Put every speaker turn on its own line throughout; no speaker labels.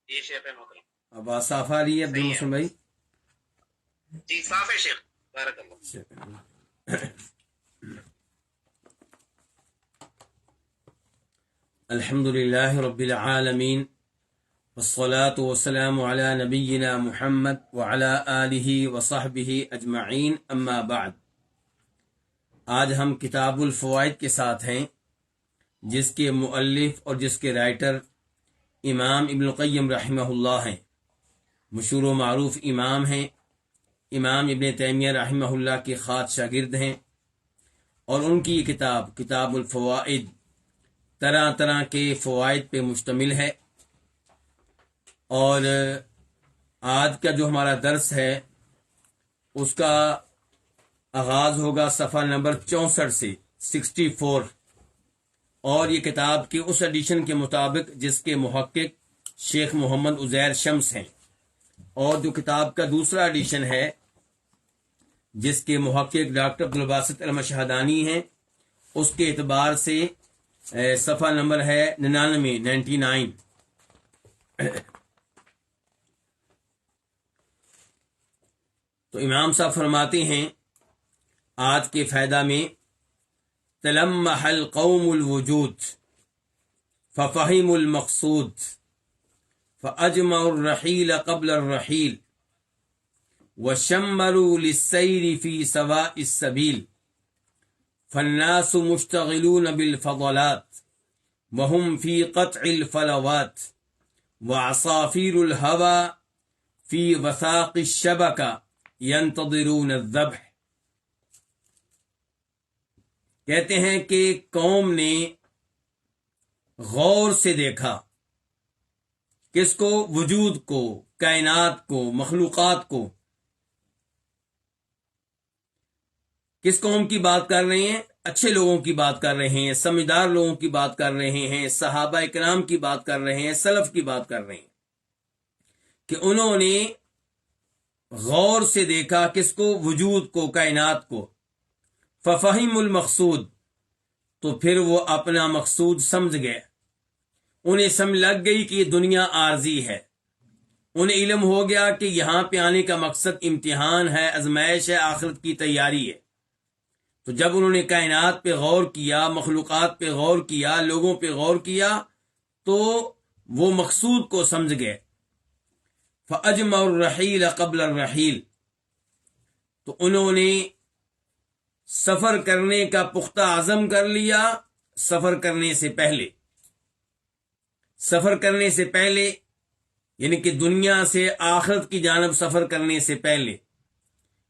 جی شیخ محترم،
اب صاف آ رہی ہے عبد
صحیح
المحسن بھائی؟
جی صاف ہے شیخ، بارک اللہ.
الحمد للہ رب العالمین والصلاة والسلام علی نبینا محمد وعلی آلہ وصحبہ اجمعین، اما بعد. آج ہم کتاب الفوائد کے ساتھ ہیں، جس کے مؤلف اور جس کے رائٹر امام ابن القیم رحمہ اللہ ہیں. مشہور و معروف امام ہیں، امام ابن تیمیہ رحمہ اللہ کے خاص شاگرد ہیں، اور ان کی یہ کتاب الفوائد طرح طرح کے فوائد پہ مشتمل ہے. اور آج کا جو ہمارا درس ہے اس کا آغاز ہوگا صفحہ نمبر 64 سے 64، اور یہ کتاب کے اس ایڈیشن کے مطابق جس کے محقق شیخ محمد عزیر شمس ہیں، اور جو کتاب کا دوسرا ایڈیشن ہے جس کے محقق ڈاکٹر عبدالباسط المشہدانی ہیں، اس کے اعتبار سے صفحہ نمبر ہے 99. تو امام صاحب فرماتے ہیں آج کے فائدہ میں: تلمح القوم الوجود ففہموا المقصود فاجمعوا الرحیل قبل الرحیل وشمروا للسیر فی سواء السبیل فالناس مشتغلون بالفضلات وهم فی قطع الفلوات وعصافیر الهوى فی وثاق الشبکہ ینتظرون الذبح. کہتے ہیں کہ قوم نے غور سے دیکھا، کس کو؟ وجود کو، کائنات کو، مخلوقات کو. کس قوم کی بات کر رہے ہیں؟ اچھے لوگوں کی بات کر رہے ہیں، سمجھدار لوگوں کی بات کر رہے ہیں، صحابہ کرام کی بات کر رہے ہیں، سلف کی بات کر رہے ہیں کہ انہوں نے غور سے دیکھا کس کو؟ وجود کو، کائنات کو. ففہم المقصود، تو پھر وہ اپنا مقصود سمجھ گئے. انہیں سمجھ لگ گئی کہ یہ دنیا عارضی ہے. انہیں علم ہو گیا کہ یہاں پہ آنے کا مقصد امتحان ہے، آزمائش ہے، آخرت کی تیاری ہے. تو جب انہوں نے کائنات پہ غور کیا، مخلوقات پہ غور کیا، لوگوں پہ غور کیا، تو وہ مقصود کو سمجھ گئے. فاجمعوا الرحیل قبل الرحیل، تو انہوں نے سفر کرنے کا پختہ عزم کر لیا سفر کرنے سے پہلے. سفر کرنے سے پہلے یعنی کہ دنیا سے آخرت کی جانب سفر کرنے سے پہلے،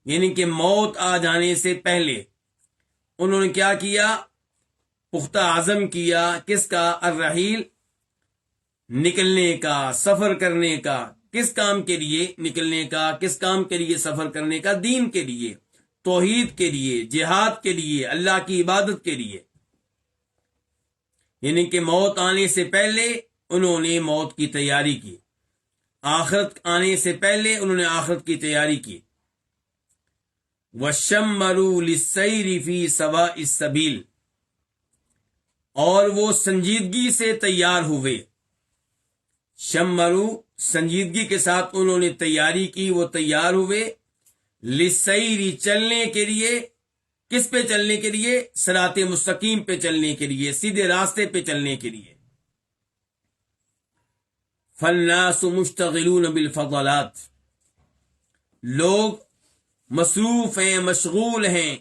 یعنی کہ موت آ جانے سے پہلے انہوں نے کیا کیا؟ پختہ عزم کیا. کس کا؟ الرحیل، نکلنے کا، سفر کرنے کا. کس کام کے لیے نکلنے کا؟ کس کام کے لیے سفر کرنے کا؟ دین کے لیے، توحید کے لیے، جہاد کے لیے، اللہ کی عبادت کے لیے. یعنی کہ موت آنے سے پہلے انہوں نے موت کی تیاری کی، آخرت آنے سے پہلے انہوں نے آخرت کی تیاری کی. وَشَمَّرُوا لِلسَّيْرِ فِي سَوَاءِ السَّبِيلِ، اور وہ سنجیدگی سے تیار ہوئے. شمرو، سنجیدگی کے ساتھ انہوں نے تیاری کی، وہ تیار ہوئے. لِلسَّيْرِ، چلنے کے لیے. کس پہ چلنے کے لیے؟ صراط مستقیم پہ چلنے کے لیے، سیدھے راستے پہ چلنے کے لیے. فالناس مشتغلون بالفضلات، لوگ مصروف ہیں، مشغول ہیں.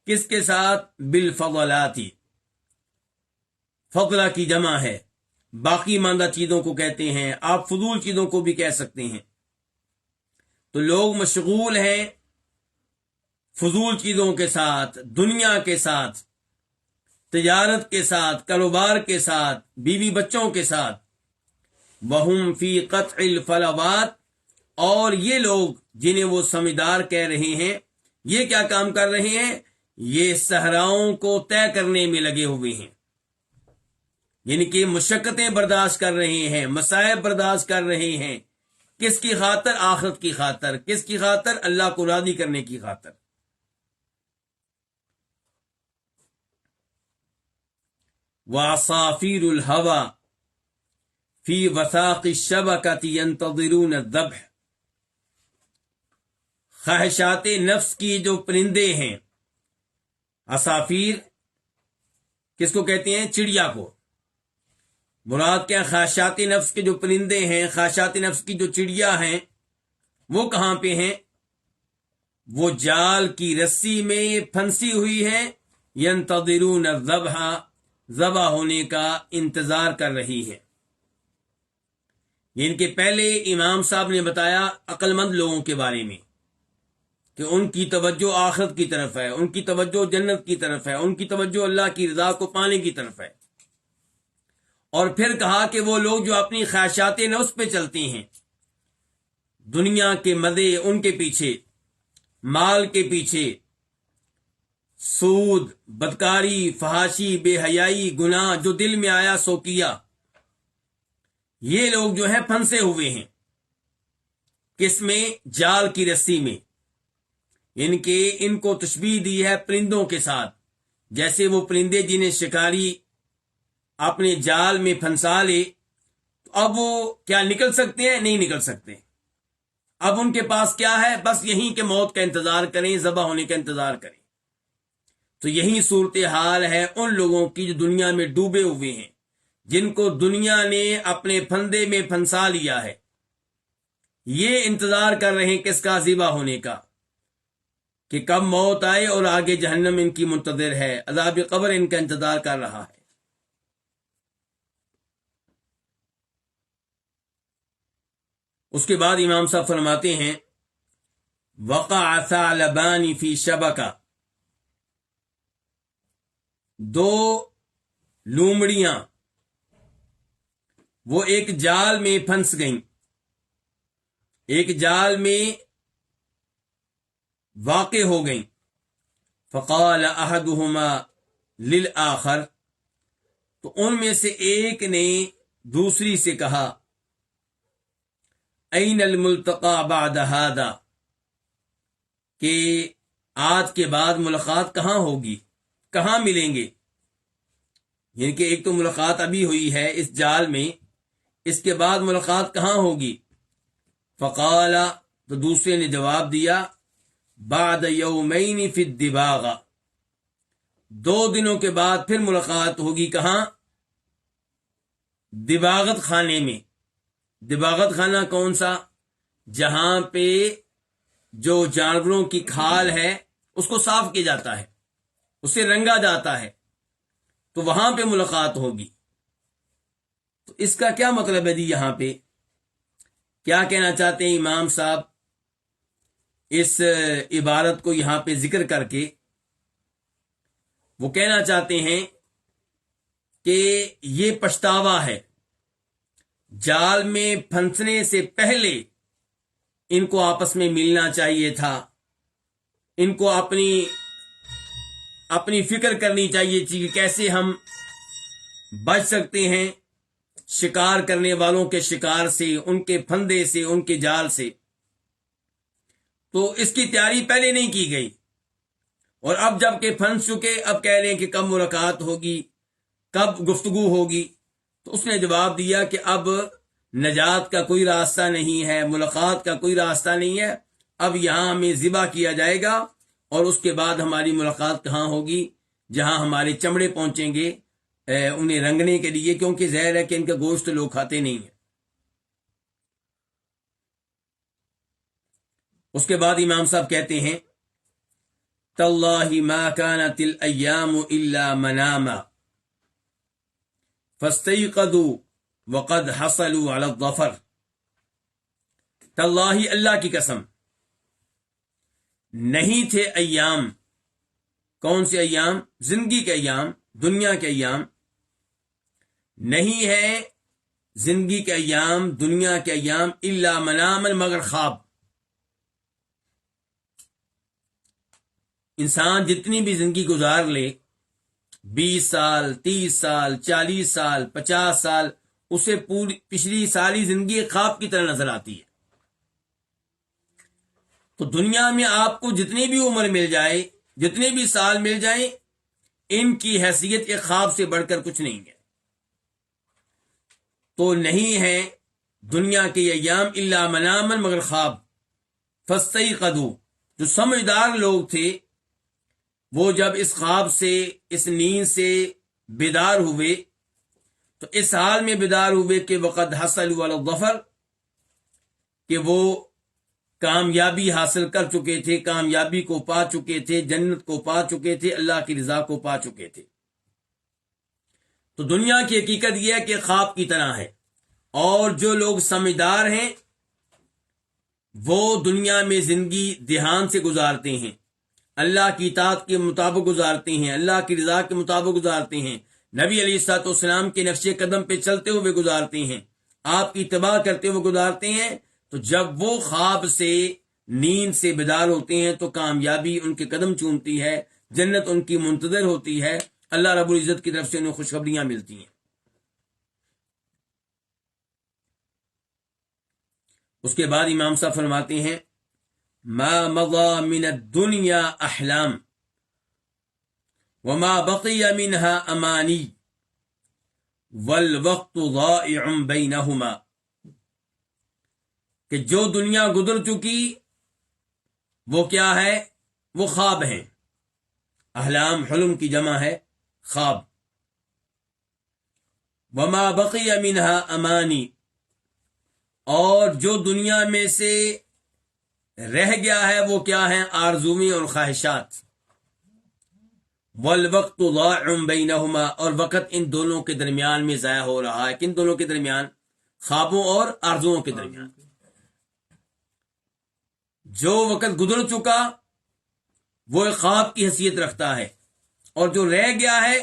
کس کے ساتھ؟ بالفضلاتی. فضلہ کی جمع ہے، باقی ماندہ چیزوں کو کہتے ہیں، آپ فضول چیزوں کو بھی کہہ سکتے ہیں. تو لوگ مشغول ہیں فضول چیزوں کے ساتھ، دنیا کے ساتھ، تجارت کے ساتھ، کاروبار کے ساتھ، بیوی بچوں کے ساتھ. وَهُمْ فِي قَطْعِ الْفَلَوَاتِ، اور یہ لوگ جنہیں وہ سمجھدار کہہ رہے ہیں، یہ کیا کام کر رہے ہیں؟ یہ صحراؤں کو طے کرنے میں لگے ہوئے ہیں. یعنی کہ مشقتیں برداشت کر رہے ہیں، مصائب برداشت کر رہے ہیں. کس کی خاطر؟ آخرت کی خاطر. کس کی خاطر؟ اللہ کو راضی کرنے کی خاطر. وَعَصَافِيرُ الْهَوَى فی وثاق الشبکۃ ینتظرون الذبح، خواہشات نفس کی جو پرندے ہیں، عصافیر کس کو کہتے ہیں؟ چڑیا کو۔ مراد کیا؟ خواہشات نفس کے جو پرندے ہیں، خواہشات نفس کی جو چڑیا ہیں، وہ کہاں پہ ہیں؟ وہ جال کی رسی میں پھنسی ہوئی ہے، ینتظرون الذبح، ذبح ہونے کا انتظار کر رہی ہے۔ ان کے پہلے امام صاحب نے بتایا عقل مند لوگوں کے بارے میں کہ ان کی توجہ آخرت کی طرف ہے، ان کی توجہ جنت کی طرف ہے، ان کی توجہ اللہ کی رضا کو پانے کی طرف ہے۔ اور پھر کہا کہ وہ لوگ جو اپنی خواہشات نفس پہ چلتے ہیں، دنیا کے مزے ان کے پیچھے، مال کے پیچھے، سود، بدکاری، فحاشی، بے حیائی، گناہ جو دل میں آیا سو کیا، یہ لوگ جو ہیں پھنسے ہوئے ہیں۔ کس میں؟ جال کی رسی میں۔ ان کو تشبیہ دی ہے پرندوں کے ساتھ، جیسے وہ پرندے جنہیں شکاری اپنے جال میں پھنسا لے، تو اب وہ کیا نکل سکتے ہیں؟ نہیں نکل سکتے۔ اب ان کے پاس کیا ہے؟ بس یہیں کہ موت کا انتظار کریں، ذبح ہونے کا انتظار کریں۔ تو یہی صورتحال ہے ان لوگوں کی جو دنیا میں ڈوبے ہوئے ہیں، جن کو دنیا نے اپنے پھندے میں پھنسا لیا ہے۔ یہ انتظار کر رہے ہیں کس کا؟ ذبح ہونے کا، کہ کب موت آئے اور آگے جہنم ان کی منتظر ہے، عذاب قبر ان کا انتظار کر رہا ہے۔ اس کے بعد امام صاحب فرماتے ہیں وقع ثعلبان فی شبکہ، دو لومڑیاں وہ ایک جال میں پھنس گئیں، ایک جال میں واقع ہو گئیں۔ فقال احدہما للآخر، تو ان میں سے ایک نے دوسری سے کہا این الملتقى بعد هذا، کہ آج کے بعد ملاقات کہاں ہوگی، کہاں ملیں گے؟ یعنی کہ ایک تو ملاقات ابھی ہوئی ہے اس جال میں، اس کے بعد ملاقات کہاں ہوگی؟ فقال، تو دوسرے نے جواب دیا بعد یومین فی الدباغ، 2 دنوں کے بعد پھر ملاقات ہوگی۔ کہاں؟ دباغت خانے میں۔ دباغت خانہ کون سا؟ جہاں پہ جو جانوروں کی کھال ہے اس کو صاف کیا جاتا ہے، اسے رنگا جاتا ہے، تو وہاں پہ ملاقات ہوگی۔ تو اس کا کیا مطلب ہے جی؟ یہاں پہ کیا کہنا چاہتے ہیں امام صاحب اس عبارت کو یہاں پہ ذکر کر کے؟ وہ کہنا چاہتے ہیں کہ یہ پچھتاوا ہے، جال میں پھنسنے سے پہلے ان کو آپس میں ملنا چاہیے تھا، ان کو اپنی فکر کرنی چاہیے تھی کہ کیسے ہم بچ سکتے ہیں شکار کرنے والوں کے شکار سے، ان کے پھندے سے، ان کے جال سے۔ تو اس کی تیاری پہلے نہیں کی گئی، اور اب جب کہ پھنس چکے، اب کہہ رہے ہیں کہ کب ملاقات ہوگی، کب گفتگو ہوگی۔ تو اس نے جواب دیا کہ اب نجات کا کوئی راستہ نہیں ہے، ملاقات کا کوئی راستہ نہیں ہے، اب یہاں ہمیں ذبح کیا جائے گا، اور اس کے بعد ہماری ملاقات کہاں ہوگی؟ جہاں ہمارے چمڑے پہنچیں گے انہیں رنگنے کے لیے، کیونکہ ظاہر ہے کہ ان کا گوشت لوگ کھاتے نہیں ہیں۔ اس کے بعد امام صاحب کہتے ہیں تاللہ ما كانت الایام الا مناما فاستيقظوا وقد حصلوا على الظفر۔ تاللہ، اللہ کی قسم، نہیں تھے ایام۔ کون سے ایام؟ زندگی کے ایام، دنیا کے ایام۔ نہیں ہے زندگی کے ایام، دنیا کے ایام، الا مناما، مگر خواب۔ انسان جتنی بھی زندگی گزار لے، 20 سال، 30 سال، 40 سال، 50 سال، اسے پوری پچھلی ساری زندگی ایک خواب کی طرح نظر آتی ہے۔ تو دنیا میں آپ کو جتنی بھی عمر مل جائے، جتنے بھی سال مل جائیں، ان کی حیثیت ایک خواب سے بڑھ کر کچھ نہیں ہے۔ تو نہیں ہے دنیا کے ایام الا منامن مگر خواب. فاستيقظوا، جو سمجھدار لوگ تھے وہ جب اس خواب سے، اس نیند سے بیدار ہوئے تو اس حال میں بیدار ہوئے کہ وقد حصلوا علی الظفر، کہ وہ کامیابی حاصل کر چکے تھے، کامیابی کو پا چکے تھے، جنت کو پا چکے تھے، اللہ کی رضا کو پا چکے تھے. تو دنیا کی حقیقت یہ ہے کہ خواب کی طرح ہے، اور جو لوگ سمجھدار ہیں وہ دنیا میں زندگی دھیان سے گزارتے ہیں، اللہ کی اطاعت کے مطابق گزارتے ہیں، اللہ کی رضا کے مطابق گزارتے ہیں، نبی علیہ الصلوۃ والسلام کے نقش قدم پہ چلتے ہوئے گزارتے ہیں، آپ کی اتباع کرتے ہوئے گزارتے ہیں. تو جب وہ خواب سے، نیند سے بیدار ہوتے ہیں تو کامیابی ان کے قدم چومتی ہے، جنت ان کی منتظر ہوتی ہے، اللہ رب العزت کی طرف سے انہیں خوشخبریاں ملتی ہیں. اس کے بعد امام صاحب فرماتے ہیں ما مضى من الدنيا احلام وما بقي منها امانی والوقت ضائع بینہما، کہ جو دنیا گزر چکی وہ کیا ہے؟ وہ خواب ہیں. احلام حلم کی جمع ہے خواب. وما بقي منها امانی، اور جو دنیا میں سے رہ گیا ہے وہ کیا ہیں؟ آرزویں اور خواہشات. والوقت ضائع بینہما، اور وقت ان دونوں کے درمیان میں ضائع ہو رہا ہے. کن دونوں کے درمیان؟ خوابوں اور آرزوؤں کے درمیان. جو وقت گزر چکا وہ ایک خواب کی حیثیت رکھتا ہے، اور جو رہ گیا ہے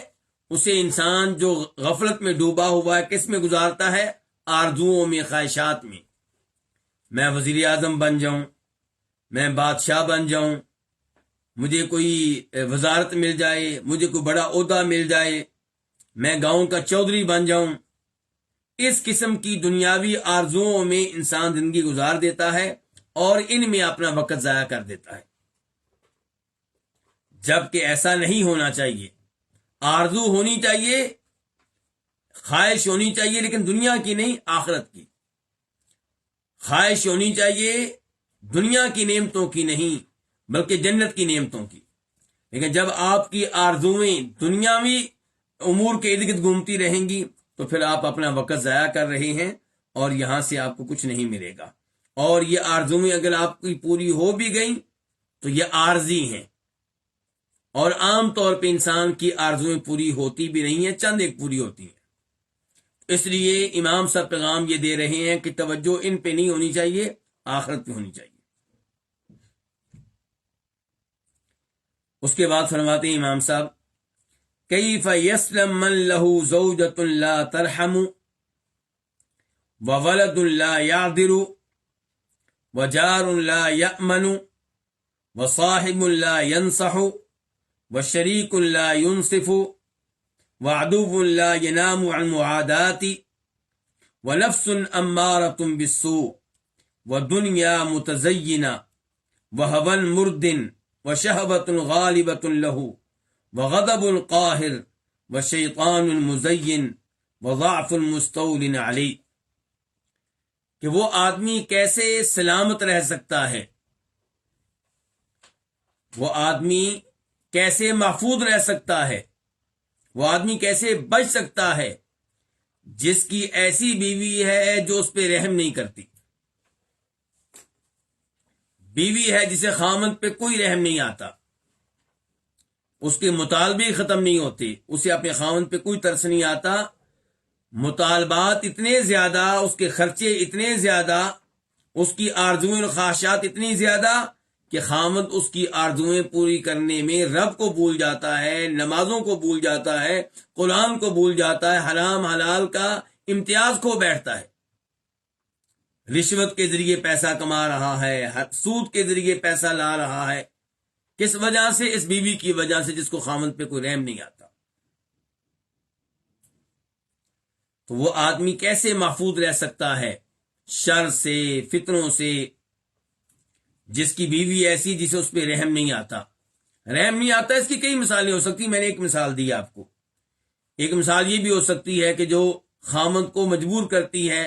اسے انسان جو غفلت میں ڈوبا ہوا ہے کس میں گزارتا ہے؟ آرزوؤں میں، خواہشات میں. میں وزیر اعظم بن جاؤں، میں بادشاہ بن جاؤں، مجھے کوئی وزارت مل جائے، مجھے کوئی بڑا عہدہ مل جائے، میں گاؤں کا چودھری بن جاؤں. اس قسم کی دنیاوی آرزوؤں میں انسان زندگی گزار دیتا ہے اور ان میں اپنا وقت ضائع کر دیتا ہے، جبکہ ایسا نہیں ہونا چاہیے. آرزو ہونی چاہیے، خواہش ہونی چاہیے، لیکن دنیا کی نہیں، آخرت کی. خواہش ہونی چاہیے دنیا کی نعمتوں کی نہیں بلکہ جنت کی نعمتوں کی. لیکن جب آپ کی آرزویں دنیاوی امور کے ارد گرد گھومتی رہیں گی تو پھر آپ اپنا وقت ضائع کر رہے ہیں اور یہاں سے آپ کو کچھ نہیں ملے گا. اور یہ آرزویں اگر آپ کی پوری ہو بھی گئیں تو یہ عارضی ہیں، اور عام طور پہ انسان کی آرزویں پوری ہوتی بھی نہیں ہیں، چند ایک پوری ہوتی ہیں. اس لیے امام صاحب پیغام یہ دے رہے ہیں کہ توجہ ان پہ نہیں ہونی چاہیے، آخرت پہ ہونی چاہیے. اس کے بعد فرماتے ہیں امام صاحب کیف یسلم من له زوجۃ لا ترحم وولد لا یعذر وجار لا یأمن وصاحب لا ينصح وشریک لا ينصف وعدو لا ينام عن معادات ونفس امارة بالسوء ودنیا متزینہ وهوى مرد وشهوة غالبة له وغضب قاہر وشیطان مزین وضعف مستول علی، کہ وہ آدمی کیسے سلامت رہ سکتا ہے، وہ آدمی کیسے محفوظ رہ سکتا ہے، وہ آدمی کیسے بچ سکتا ہے جس کی ایسی بیوی ہے جو اس پہ رحم نہیں کرتی، بیوی ہے جسے خامند پہ کوئی رحم نہیں آتا، اس کے مطالبے ختم نہیں ہوتے، اسے اپنے خامند پہ کوئی ترس نہیں آتا، مطالبات اتنے زیادہ، اس کے خرچے اتنے زیادہ، اس کی آرزویں اور خواہشات اتنی زیادہ کہ خامند اس کی آرزویں پوری کرنے میں رب کو بھول جاتا ہے، نمازوں کو بھول جاتا ہے، قرآن کو بھول جاتا ہے، حرام حلال کا امتیاز کھو بیٹھتا ہے، رشوت کے ذریعے پیسہ کما رہا ہے، سود کے ذریعے پیسہ لا رہا ہے. کس وجہ سے؟ اس بیوی کی وجہ سے جس کو خامند پہ کوئی رحم نہیں آتا. تو وہ آدمی کیسے محفوظ رہ سکتا ہے شر سے، فتنوں سے، جس کی بیوی ایسی جسے اس پہ رحم نہیں آتا. رحم نہیں آتا، اس کی کئی مثالیں ہو سکتی. میں نے ایک مثال دی آپ کو. ایک مثال یہ بھی ہو سکتی ہے کہ جو خامند کو مجبور کرتی ہے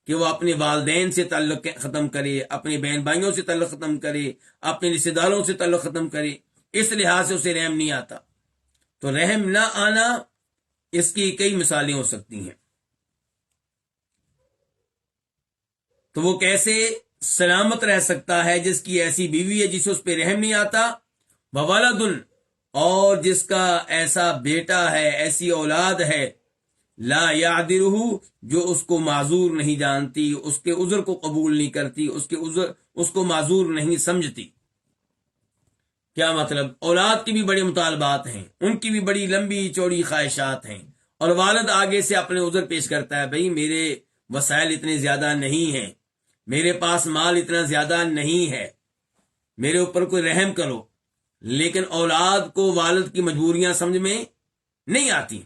کہ وہ اپنے والدین سے تعلق ختم کرے، اپنے بہن بھائیوں سے تعلق ختم کرے، اپنے رشتے داروں سے تعلق ختم کرے، اس لحاظ سے اسے رحم نہیں آتا۔ تو رحم نہ آنا، اس کی کئی مثالیں ہو سکتی ہیں۔ تو وہ کیسے سلامت رہ سکتا ہے جس کی ایسی بیوی ہے جسے اس پہ رحم نہیں آتا، وولد، اور جس کا ایسا بیٹا ہے، ایسی اولاد ہے، لا یعذرہ، جو اس کو معذور نہیں جانتی، اس کے عذر کو قبول نہیں کرتی، اس کو معذور نہیں سمجھتی۔ کیا مطلب؟ اولاد کی بھی بڑے مطالبات ہیں، ان کی بھی بڑی لمبی چوڑی خواہشات ہیں، اور والد آگے سے اپنے عذر پیش کرتا ہے، بھئی میرے وسائل اتنے زیادہ نہیں ہیں، میرے پاس مال اتنا زیادہ نہیں ہے، میرے اوپر کوئی رحم کرو۔ لیکن اولاد کو والد کی مجبوریاں سمجھ میں نہیں آتی،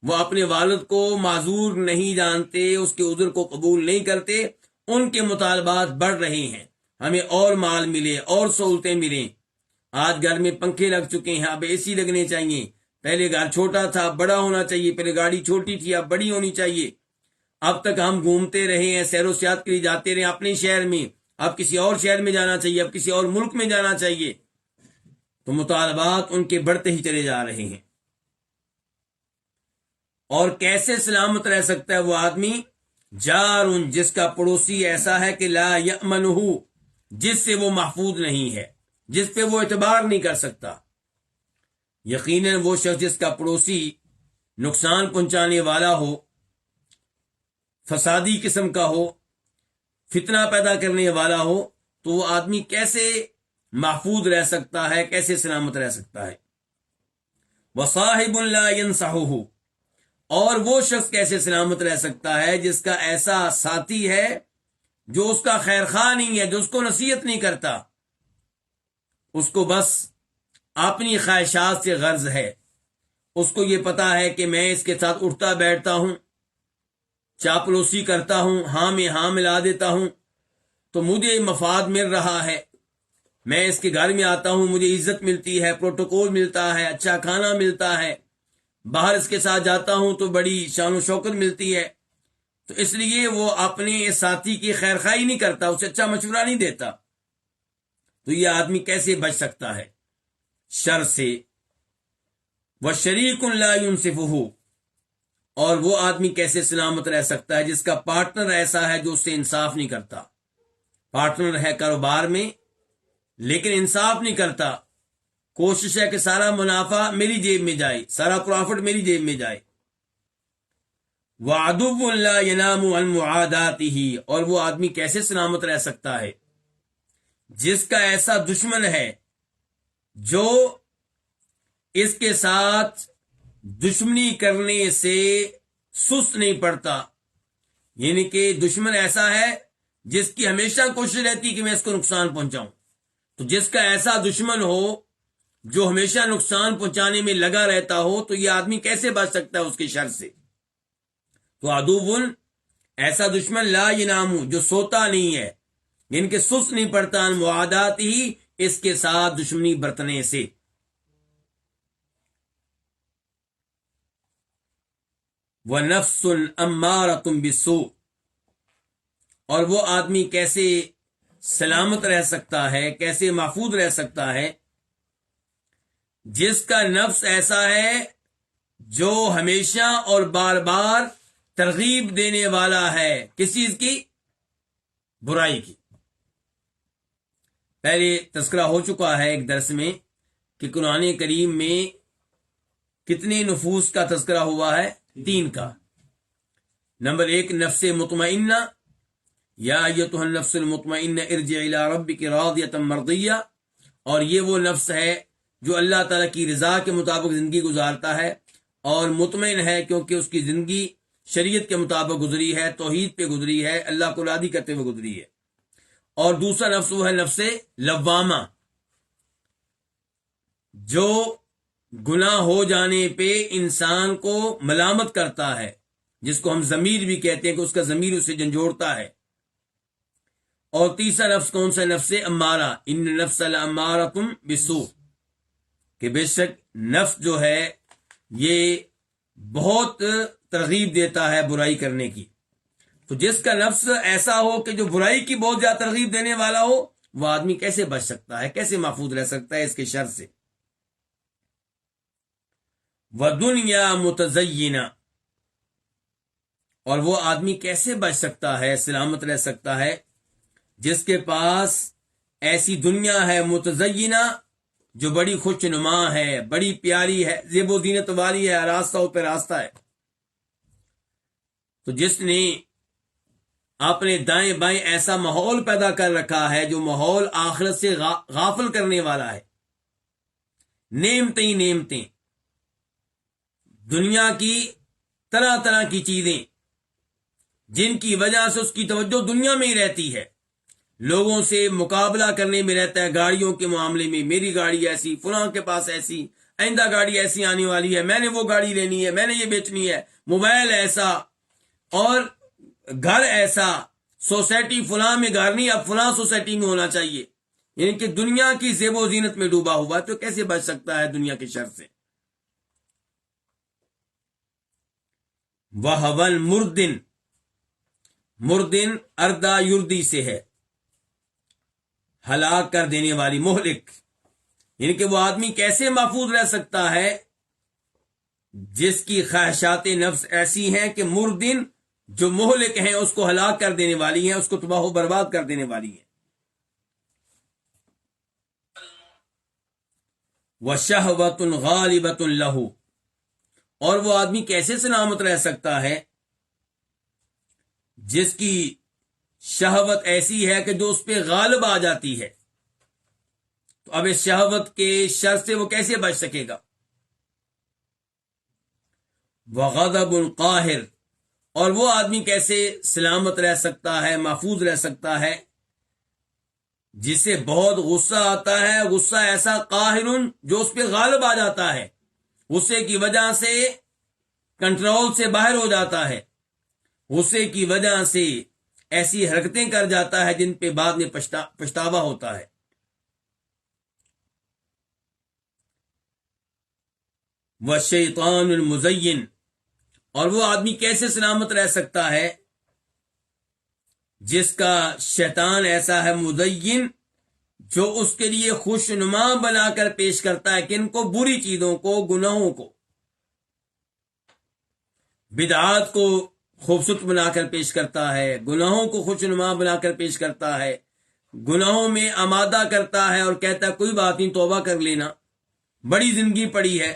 وہ اپنے والد کو معذور نہیں جانتے، اس کے عذر کو قبول نہیں کرتے، ان کے مطالبات بڑھ رہے ہیں، ہمیں اور مال ملے، اور سہولتیں ملیں۔ آج گھر میں پنکھے لگ چکے ہیں، اب اے سی لگنے چاہیے، پہلے گھر چھوٹا تھا، اب بڑا ہونا چاہیے، پہلے گاڑی چھوٹی تھی، اب بڑی ہونی چاہیے۔ اب تک ہم گھومتے رہے ہیں، سیر و سیاحت کے لیے جاتے رہے اپنے شہر میں، اب کسی اور شہر میں جانا چاہیے، اب کسی اور ملک میں جانا چاہیے، تو مطالبات ان کے بڑھتے ہی چلے جا رہے ہیں۔ اور کیسے سلامت رہ سکتا ہے وہ آدمی؟ جار، جس کا پڑوسی ایسا ہے کہ لا یأمنہ، جس سے وہ محفوظ نہیں ہے، جس پہ وہ اعتبار نہیں کر سکتا۔ یقیناً وہ شخص جس کا پڑوسی نقصان پہنچانے والا ہو، فسادی قسم کا ہو، فتنہ پیدا کرنے والا ہو، تو وہ آدمی کیسے محفوظ رہ سکتا ہے، کیسے سلامت رہ سکتا ہے؟ وصاحب لا ینصحہ، اور وہ شخص کیسے سلامت رہ سکتا ہے جس کا ایسا ساتھی ہے جو اس کا خیر خواہ نہیں ہے، جو اس کو نصیحت نہیں کرتا، اس کو بس اپنی خواہشات سے غرض ہے، اس کو یہ پتا ہے کہ میں اس کے ساتھ اٹھتا بیٹھتا ہوں، چاپلوسی کرتا ہوں، ہاں میں ہاں ملا دیتا ہوں، تو مجھے مفاد مل رہا ہے، میں اس کے گھر میں آتا ہوں، مجھے عزت ملتی ہے، پروٹوکول ملتا ہے، اچھا کھانا ملتا ہے، باہر اس کے ساتھ جاتا ہوں تو بڑی شان و شوکت ملتی ہے، تو اس لیے وہ اپنے ساتھی کی خیر خواہی نہیں کرتا، اسے اچھا مشورہ نہیں دیتا۔ تو یہ آدمی کیسے بچ سکتا ہے شر سے؟ وَشَرِيكٌ لَا يُنصِفُهُ، اور وہ آدمی کیسے سلامت رہ سکتا ہے جس کا پارٹنر ایسا ہے جو اس سے انصاف نہیں کرتا۔ پارٹنر ہے کاروبار میں لیکن انصاف نہیں کرتا، کوشش ہے کہ سارا منافع میری جیب میں جائے، سارا پروفٹ میری جیب میں جائے۔ وَعَدُوٌّ لَا يَنَامُ عَنْ مُعَادَاتِهِ، اور وہ آدمی کیسے سلامت رہ سکتا ہے جس کا ایسا دشمن ہے جو اس کے ساتھ دشمنی کرنے سے سست نہیں پڑتا، یعنی کہ دشمن ایسا ہے جس کی ہمیشہ کوشش رہتی کہ میں اس کو نقصان پہنچاؤں۔ تو جس کا ایسا دشمن ہو جو ہمیشہ نقصان پہنچانے میں لگا رہتا ہو، تو یہ آدمی کیسے بچ سکتا ہے اس کے شر سے؟ تو عدوٌ، ایسا دشمن لا ینام، جو سوتا نہیں ہے، یعنی کہ سست نہیں پڑتا، معادات ہی، اس کے ساتھ دشمنی برتنے سے۔ وَنَفْسٌ أَمَّارَةٌ بِالسُّوءِ، اور وہ آدمی کیسے سلامت رہ سکتا ہے، کیسے محفوظ رہ سکتا ہے جس کا نفس ایسا ہے جو ہمیشہ اور بار بار ترغیب دینے والا ہے کس چیز کی؟ برائی کی۔ پہلے تذکرہ ہو چکا ہے ایک درس میں کہ قرآن کریم میں کتنے نفوس کا تذکرہ ہوا ہے؟ 3 کا۔ نمبر 1 نفس مطمئنہ، یا ایتھا النفس المطمئنہ ارجعی الی ربک راضیۃ مرضیہ، اور یہ وہ نفس ہے جو اللہ تعالیٰ کی رضا کے مطابق زندگی گزارتا ہے اور مطمئن ہے کیونکہ اس کی زندگی شریعت کے مطابق گزری ہے، توحید پہ گزری ہے، اللہ کو راضی کرتے ہوئے گزری ہے۔ اور دوسرا نفس وہ ہے نفس لوامہ، جو گناہ ہو جانے پہ انسان کو ملامت کرتا ہے، جس کو ہم ضمیر بھی کہتے ہیں کہ اس کا ضمیر اسے جھنجھوڑتا ہے۔ اور تیسرا نفس کون سا؟ نفس امارہ، ان نفس لامارۃ بالسوء، کہ بے شک نفس جو ہے یہ بہت ترغیب دیتا ہے برائی کرنے کی. تو جس کا نفس ایسا ہو کہ جو برائی کی بہت زیادہ ترغیب دینے والا ہو، وہ آدمی کیسے بچ سکتا ہے، کیسے محفوظ رہ سکتا ہے اس کے شر سے؟ وَدُنْيَا مُتَزَيِّنَةٌ، اور وہ آدمی کیسے بچ سکتا ہے، سلامت رہ سکتا ہے، جس کے پاس ایسی دنیا ہے متزینہ جو بڑی خوش نما ہے، بڑی پیاری ہے، زیب و زینت والی ہے، راستہ پہ راستہ ہے. تو جس نے اپنے دائیں بائیں ایسا ماحول پیدا کر رکھا ہے جو ماحول آخرت سے غافل کرنے والا ہے، نعمتیں ہی نعمتیں، دنیا کی طرح طرح کی چیزیں جن کی وجہ سے اس کی توجہ دنیا میں ہی رہتی ہے، لوگوں سے مقابلہ کرنے میں رہتا ہے. گاڑیوں کے معاملے میں، میری گاڑی ایسی، فلاں کے پاس ایسی، آئندہ گاڑی ایسی آنے والی ہے، میں نے وہ گاڑی لینی ہے، میں نے یہ بیچنی ہے، موبائل ایسا، اور گھر ایسا، سوسائٹی فلاں میں گھر نہیں، اب فلاں سوسائٹی میں ہونا چاہیے. یعنی کہ دنیا کی زیب و زینت میں ڈوبا ہوا، تو کیسے بچ سکتا ہے دنیا کے شر سے؟ وَهَوَ مردن اردہ یردی سے ہے، ہلاک کر دینے والی، مہلک. یعنی کہ وہ آدمی کیسے محفوظ رہ سکتا ہے جس کی خواہشات نفس ایسی ہیں کہ مردن، جو مہلک ہیں، اس کو ہلاک کر دینے والی ہیں، اس کو تباہ و برباد کر دینے والی ہیں. وَشَهْوَةٌ غَالِبَةٌ لَهُ، اور وہ آدمی کیسے سلامت رہ سکتا ہے جس کی شہوت ایسی ہے کہ جو اس پہ غالب آ جاتی ہے. تو اب اس شہوت کے شر سے وہ کیسے بچ سکے گا؟ وَغَضَبٌ قَاهِرٌ، اور وہ آدمی کیسے سلامت رہ سکتا ہے، محفوظ رہ سکتا ہے جسے بہت غصہ آتا ہے، غصہ ایسا قاہر جو اس پہ غالب آ جاتا ہے، غصے کی وجہ سے کنٹرول سے باہر ہو جاتا ہے، غصے کی وجہ سے ایسی حرکتیں کر جاتا ہے جن پہ بعد میں پچھتاوا ہوتا ہے. وَالشَّيْطَانُ الْمُزَيِّنُ، اور وہ آدمی کیسے سلامت رہ سکتا ہے جس کا شیطان ایسا ہے مزین، جو اس کے لیے خوش نما بنا کر پیش کرتا ہے، کن کو؟ بری چیزوں کو، گناہوں کو، بدعات کو خوبصورت بنا کر پیش کرتا ہے، گناہوں کو خوش نما بنا کر پیش کرتا ہے، گناہوں میں آمادہ کرتا ہے اور کہتا ہے کوئی بات نہیں، توبہ کر لینا، بڑی زندگی پڑی ہے.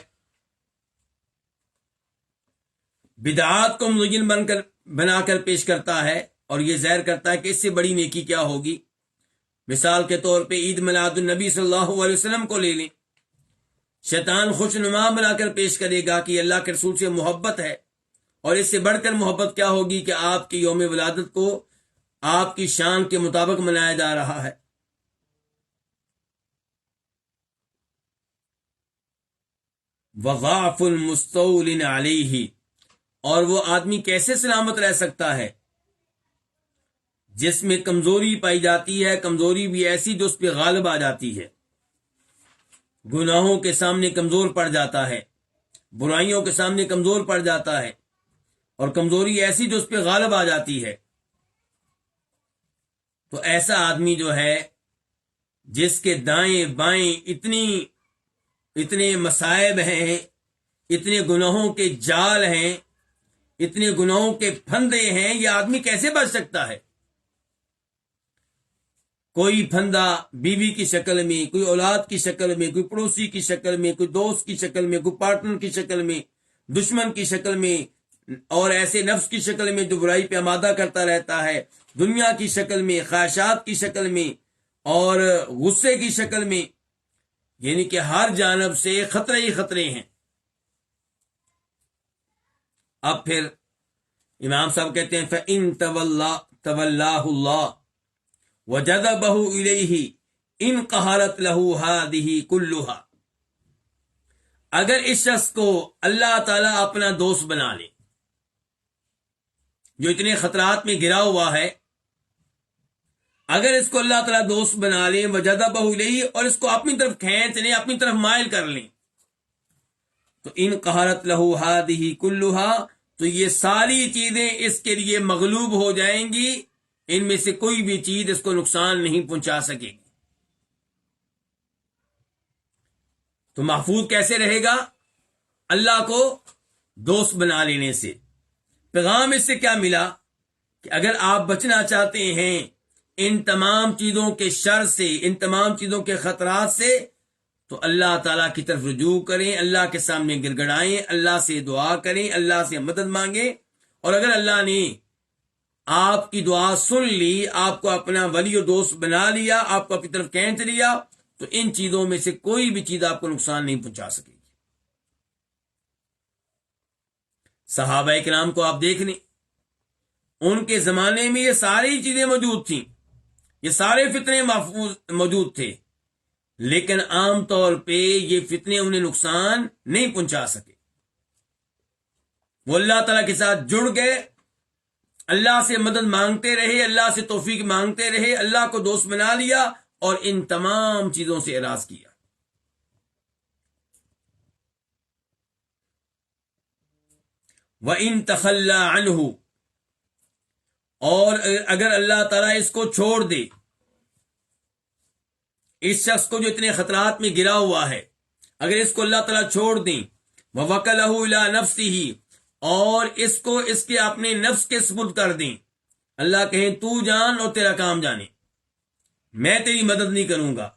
بدعات کو مزین بنا کر پیش کرتا ہے اور یہ ظاہر کرتا ہے کہ اس سے بڑی نیکی کیا ہوگی. مثال کے طور پہ عید میلاد النبی صلی اللہ علیہ وسلم کو لے لیں. شیطان خوش نما بنا کر پیش کرے گا کہ اللہ کے رسول سے محبت ہے، اور اس سے بڑھ کر محبت کیا ہوگی کہ آپ کی یوم ولادت کو آپ کی شان کے مطابق منایا جا رہا ہے. وَضَعْفٌ مُسْتَوْلٍ عَلَيْهِ، اور وہ آدمی کیسے سلامت رہ سکتا ہے جس میں کمزوری پائی جاتی ہے، کمزوری بھی ایسی جو اس پہ غالب آ جاتی ہے، گناہوں کے سامنے کمزور پڑ جاتا ہے، برائیوں کے سامنے کمزور پڑ جاتا ہے، اور کمزوری ایسی جو اس پہ غالب آ جاتی ہے. تو ایسا آدمی جو ہے جس کے دائیں بائیں اتنے مصائب ہیں، اتنے گناہوں کے جال ہیں، اتنے گناہوں کے پھندے ہیں، یہ آدمی کیسے بچ سکتا ہے؟ کوئی پھندا بیوی کی شکل میں، کوئی اولاد کی شکل میں، کوئی پڑوسی کی شکل میں، کوئی دوست کی شکل میں، کوئی پارٹنر کی شکل میں، دشمن کی شکل میں، اور ایسے نفس کی شکل میں جو برائی پہ آمادہ کرتا رہتا ہے، دنیا کی شکل میں، خواہشات کی شکل میں، اور غصے کی شکل میں. یعنی کہ ہر جانب سے خطرے ہی خطرے ہیں. اب پھر امام صاحب کہتے ہیں فَإِن تَوَلَّاهُ اللَّهُ وَجَذَبَهُ إِلَيْهِ إِن قَهَرَتْ لَهُ هَذِهِ كُلُّهَا، اگر اس شخص کو اللہ تعالیٰ اپنا دوست بنا لے، جو اتنے خطرات میں گرا ہوا ہے، اگر اس کو اللہ تعالیٰ دوست بنا لیں، وَجَذَبَهُ إِلَيْهِ، اور اس کو اپنی طرف کھینچ لیں، اپنی طرف مائل کر لیں، تو ان قَهَرَتْ لَهُ هَذِهِ كُلُّهَا، تو یہ ساری چیزیں اس کے لیے مغلوب ہو جائیں گی، ان میں سے کوئی بھی چیز اس کو نقصان نہیں پہنچا سکے گی۔ تو محفوظ کیسے رہے گا؟ اللہ کو دوست بنا لینے سے۔ پیغام اس سے کیا ملا کہ اگر آپ بچنا چاہتے ہیں ان تمام چیزوں کے شر سے، ان تمام چیزوں کے خطرات سے، تو اللہ تعالیٰ کی طرف رجوع کریں، اللہ کے سامنے گڑ گڑائیں، اللہ سے دعا کریں، اللہ سے مدد مانگیں۔ اور اگر اللہ نے آپ کی دعا سن لی، آپ کو اپنا ولی و دوست بنا لیا، آپ کو اپنی طرف کھینچ لیا، تو ان چیزوں میں سے کوئی بھی چیز آپ کو نقصان نہیں پہنچا سکے گی۔ صحابہ کرام کو آپ دیکھ لیں، ان کے زمانے میں یہ ساری چیزیں موجود تھیں، یہ سارے فتنے محفوظ موجود تھے، لیکن عام طور پہ یہ فتنے انہیں نقصان نہیں پہنچا سکے۔ وہ اللہ تعالیٰ کے ساتھ جڑ گئے، اللہ سے مدد مانگتے رہے، اللہ سے توفیق مانگتے رہے، اللہ کو دوست بنا لیا اور ان تمام چیزوں سے اعراض کیا۔ وَإِن تَخَلَّى عَنْهُ، اور اگر اللہ تعالیٰ اس کو چھوڑ دے، اس شخص کو جو اتنے خطرات میں گرا ہوا ہے، اگر اس کو اللہ تعالیٰ چھوڑ دیں، وَوَكَلَهُ إِلَى نَفْسِهِ، اور اس کو اس کے اپنے نفس کے سپرد کر دیں، اللہ کہیں تو جان اور تیرا کام جانے، میں تیری مدد نہیں کروں گا،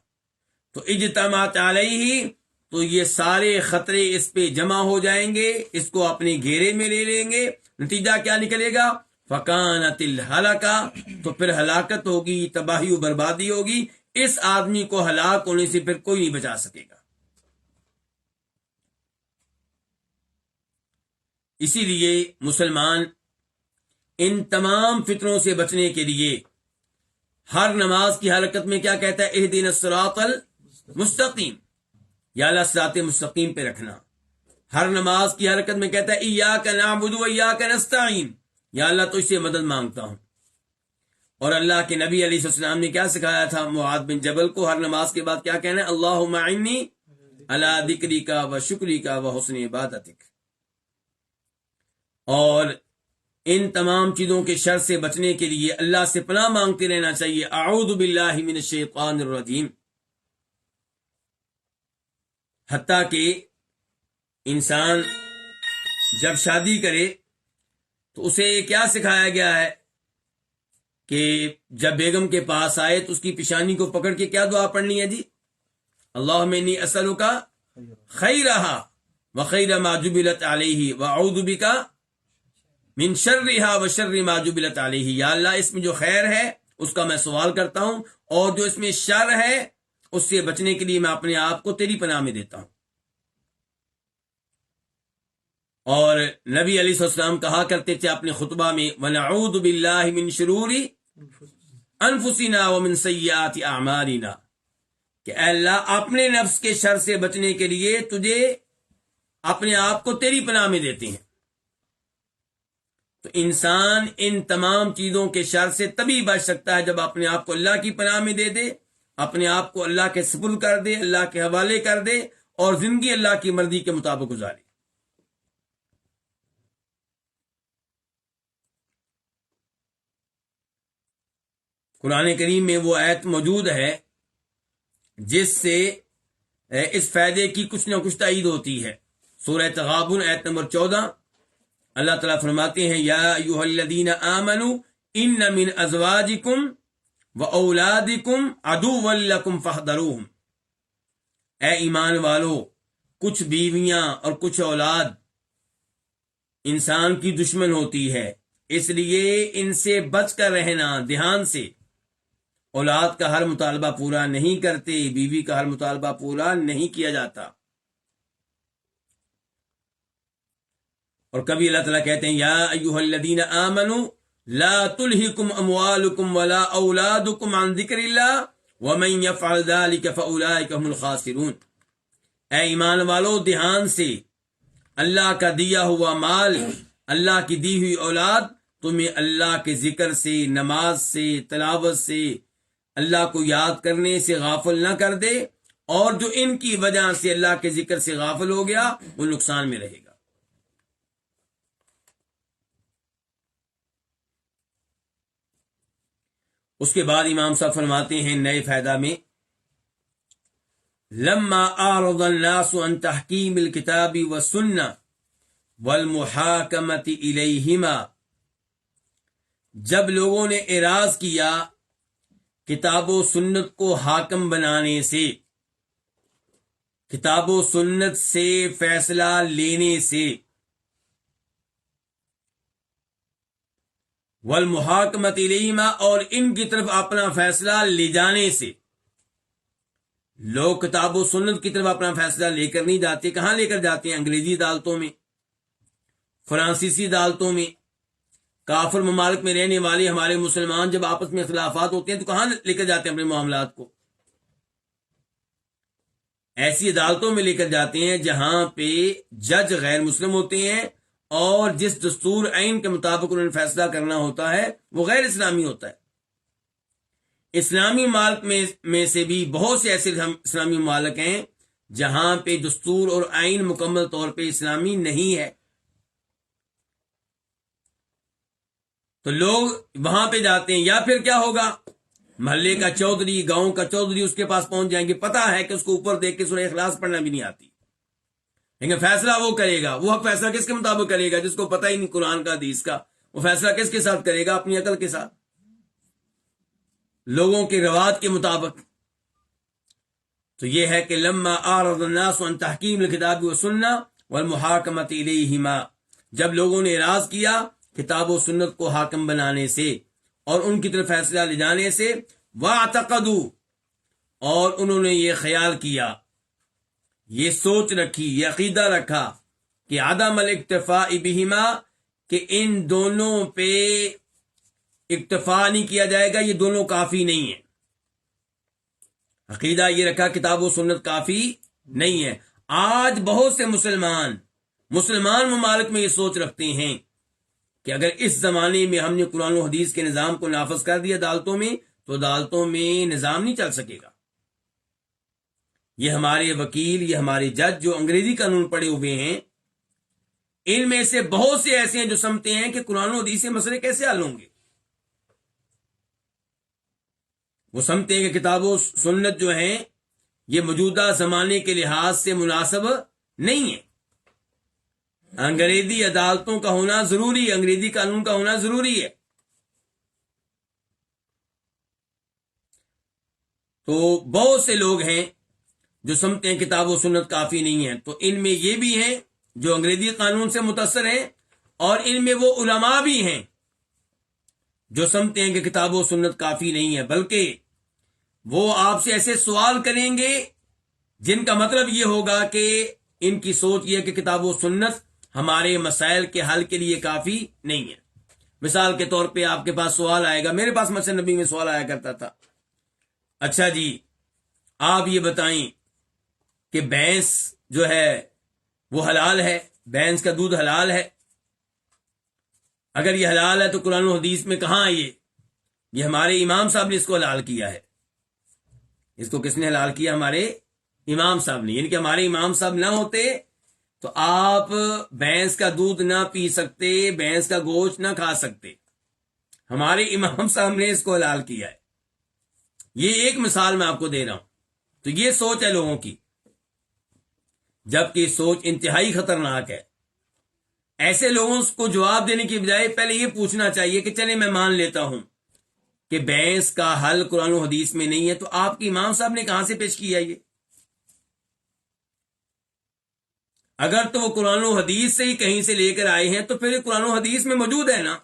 تو اجتماعت علیہ، تو یہ سارے خطرے اس پہ جمع ہو جائیں گے، اس کو اپنے گھیرے میں لے لیں گے۔ نتیجہ کیا نکلے گا؟ فَكَانَتِ الْهَلَكَةُ، تو پھر ہلاکت ہوگی، تباہی و بربادی ہوگی، اس آدمی کو ہلاک ہونے سے پھر کوئی نہیں بچا سکے گا۔ اسی لیے مسلمان ان تمام فتنوں سے بچنے کے لیے ہر نماز کی حرکت میں کیا کہتا ہے؟ اہدنا الصراط المستقیم، یا اللہ صراط مستقیم پہ رکھنا۔ ہر نماز کی حرکت میں کہتا ہے ایاک نعبد و ایاک نستعین، یا اللہ تو اس سے مدد مانگتا ہوں۔ اور اللہ کے نبی علیہ السلام نے کیا سکھایا تھا معاذ بن جبل کو؟ ہر نماز کے بعد کیا کہنا ہے؟ اللہم اعنی علی ذکرک و شکرک و حسن عبادتک۔ اور ان تمام چیزوں کے شر سے بچنے کے لیے اللہ سے پناہ مانگتے رہنا چاہیے۔ اعوذ باللہ من الشیطان الرجیم۔ حتیٰ کہ انسان جب شادی کرے تو اسے کیا سکھایا گیا ہے کہ جب بیگم کے پاس آئے تو اس کی پیشانی کو پکڑ کے کیا دعا پڑھنی ہے جی؟ اللہم انی اسألک خیرہا وخیر ما جبلت علیہ واعوذ بک من شرہا وشر ما جبلت علیہ، یا اللہ اس میں جو خیر ہے اس کا میں سوال کرتا ہوں، اور جو اس میں شر ہے اس سے بچنے کے لیے میں اپنے آپ کو تیری پناہ میں دیتا ہوں۔ اور نبی علیہ السلام کہا کرتے تھے اپنے خطبہ میں وَنَعُوذُ بِاللَّهِ مِن شُرُورِ أَنفُسِنَا وَمِن سَيِّئَاتِ أَعْمَالِنَا، کہ اے اللہ اپنے نفس کے شر سے بچنے کے لیے تجھے اپنے آپ کو تیری پناہ میں دیتے ہیں۔ تو انسان ان تمام چیزوں کے شر سے تبھی بچ سکتا ہے جب اپنے آپ کو اللہ کی پناہ میں دے دے، اپنے آپ کو اللہ کے سپرد کر دے، اللہ کے حوالے کر دے، اور زندگی اللہ کی مرضی کے مطابق گزارے۔ قرآن کریم میں وہ آیت موجود ہے جس سے اس فائدے کی کچھ نہ کچھ تائید ہوتی ہے۔ سورہ تغابن آیت نمبر 14، اللہ تعالیٰ فرماتے ہیں یا ایھا الذین آمنوا ان من ازواجکم واولادکم عدوا لکم فاحذروہم، اے ایمان والو، کچھ بیویاں اور کچھ اولاد انسان کی دشمن ہوتی ہے، اس لیے ان سے بچ کر رہنا، دھیان سے۔ اولاد کا ہر مطالبہ پورا نہیں کرتے، بیوی کا ہر مطالبہ پورا نہیں کیا جاتا۔ اور کبھی اللہ تعالیٰ کہتے ہیں یا ایھا الذین آمنوا لا تلہکم اموالکم ولا اولادکم عن ذکر اللہ ومن یفعل ذلک فاولئک هم الخاسرون، اے ایمان والو دھیان سے، اللہ کا دیا ہوا مال، اللہ کی دی ہوئی اولاد تمہیں اللہ کے ذکر سے، نماز سے، تلاوت سے، اللہ کو یاد کرنے سے غافل نہ کر دے، اور جو ان کی وجہ سے اللہ کے ذکر سے غافل ہو گیا وہ نقصان میں رہے گا۔ اس کے بعد امام صاحب فرماتے ہیں نئے فائدہ میں، لما اعرض الناس عن تحکیم الکتاب والسنہ والمحاکمۃ الیہما، جب لوگوں نے اعراض کیا کتاب و سنت کو حاکم بنانے سے، کتاب و سنت سے فیصلہ لینے سے، والمحاکمۃ الیہما، اور ان کی طرف اپنا فیصلہ لے جانے سے۔ لوگ کتاب و سنت کی طرف اپنا فیصلہ لے کر نہیں جاتے، کہاں لے کر جاتے ہیں؟ انگریزی عدالتوں میں، فرانسیسی عدالتوں میں۔ کافر ممالک میں رہنے والے ہمارے مسلمان جب آپس میں اختلافات ہوتے ہیں تو کہاں لے کر جاتے ہیں اپنے معاملات کو؟ ایسی عدالتوں میں لے کر جاتے ہیں جہاں پہ جج غیر مسلم ہوتے ہیں، اور جس دستور آئین کے مطابق انہوں نے فیصلہ کرنا ہوتا ہے وہ غیر اسلامی ہوتا ہے۔ اسلامی ممالک میں سے بھی بہت سے ایسے اسلامی ممالک ہیں جہاں پہ دستور اور آئین مکمل طور پہ اسلامی نہیں ہے، تو لوگ وہاں پہ جاتے ہیں۔ یا پھر کیا ہوگا، محلے کا چودھری، گاؤں کا چودھری اس کے پاس پہنچ جائیں گے، پتہ ہے کہ اس کو اوپر دیکھ کے سورہ اخلاص پڑھنا بھی نہیں آتی، لیکن فیصلہ وہ کرے گا۔ وہ فیصلہ کس کے مطابق کرے گا؟ جس کو پتہ ہی نہیں قرآن کا حدیث کا، وہ فیصلہ کس کے ساتھ کرے گا؟ اپنی عقل کے ساتھ، لوگوں کے رواج کے مطابق۔ تو یہ ہے کہ لما اعرض الناس عن تحکیم الکتاب والسنہ والمحاکمۃ الیہما، جب لوگوں نے اعراض کیا کتاب و سنت کو حاکم بنانے سے اور ان کی طرف فیصلہ لے جانے سے، واعتقدوا، اور انہوں نے یہ خیال کیا، یہ سوچ رکھی، یہ عقیدہ رکھا کہ عدم الاکتفاء بہما، کہ ان دونوں پہ اکتفا نہیں کیا جائے گا، یہ دونوں کافی نہیں ہیں۔ عقیدہ یہ رکھا کتاب و سنت کافی نہیں ہے۔ آج بہت سے مسلمان ممالک میں یہ سوچ رکھتے ہیں کہ اگر اس زمانے میں ہم نے قرآن و حدیث کے نظام کو نافذ کر دیا عدالتوں میں، تو عدالتوں میں نظام نہیں چل سکے گا۔ یہ ہمارے وکیل، یہ ہمارے جج جو انگریزی قانون پڑھے ہوئے ہیں، ان میں سے بہت سے ایسے ہیں جو سمجھتے ہیں کہ قرآن و حدیث سے مسئلے کیسے حل ہوں گے۔ وہ سمجھتے ہیں کہ کتاب و سنت جو ہیں یہ موجودہ زمانے کے لحاظ سے مناسب نہیں ہے، انگریزی عدالتوں کا ہونا ضروری ہے، انگریزی قانون کا ہونا ضروری ہے۔ تو بہت سے لوگ ہیں جو سمجھتے ہیں کتاب و سنت کافی نہیں ہے، تو ان میں یہ بھی ہیں جو انگریزی قانون سے متاثر ہیں، اور ان میں وہ علماء بھی ہیں جو سمجھتے ہیں کہ کتاب و سنت کافی نہیں ہے، بلکہ وہ آپ سے ایسے سوال کریں گے جن کا مطلب یہ ہوگا کہ ان کی سوچ یہ ہے کہ کتاب و سنت ہمارے مسائل کے حل کے لیے کافی نہیں ہے۔ مثال کے طور پہ آپ کے پاس سوال آئے گا، میرے پاس مسجد نبی میں سوال آیا کرتا تھا، اچھا جی آپ یہ بتائیں کہ بھینس جو ہے وہ حلال ہے، بھینس کا دودھ حلال ہے؟ اگر یہ حلال ہے تو قرآن و حدیث میں کہاں ہے یہ ہمارے امام صاحب نے اس کو حلال کیا ہے۔ اس کو کس نے حلال کیا؟ ہمارے امام صاحب نے، یعنی کہ ہمارے امام صاحب نہ ہوتے تو آپ بھینس کا دودھ نہ پی سکتے، بھینس کا گوشت نہ کھا سکتے، ہمارے امام صاحب نے اس کو حلال کیا ہے۔ یہ ایک مثال میں آپ کو دے رہا ہوں۔ تو یہ سوچ ہے لوگوں کی، جبکہ سوچ انتہائی خطرناک ہے۔ ایسے لوگوں کو جواب دینے کی بجائے پہلے یہ پوچھنا چاہیے کہ چلے میں مان لیتا ہوں کہ بھینس کا حل قرآن و حدیث میں نہیں ہے، تو آپ کے امام صاحب نے کہاں سے پیش کیا یہ؟ اگر تو وہ قرآن و حدیث سے ہی کہیں سے لے کر آئے ہیں تو پھر قرآن و حدیث میں موجود ہے نا،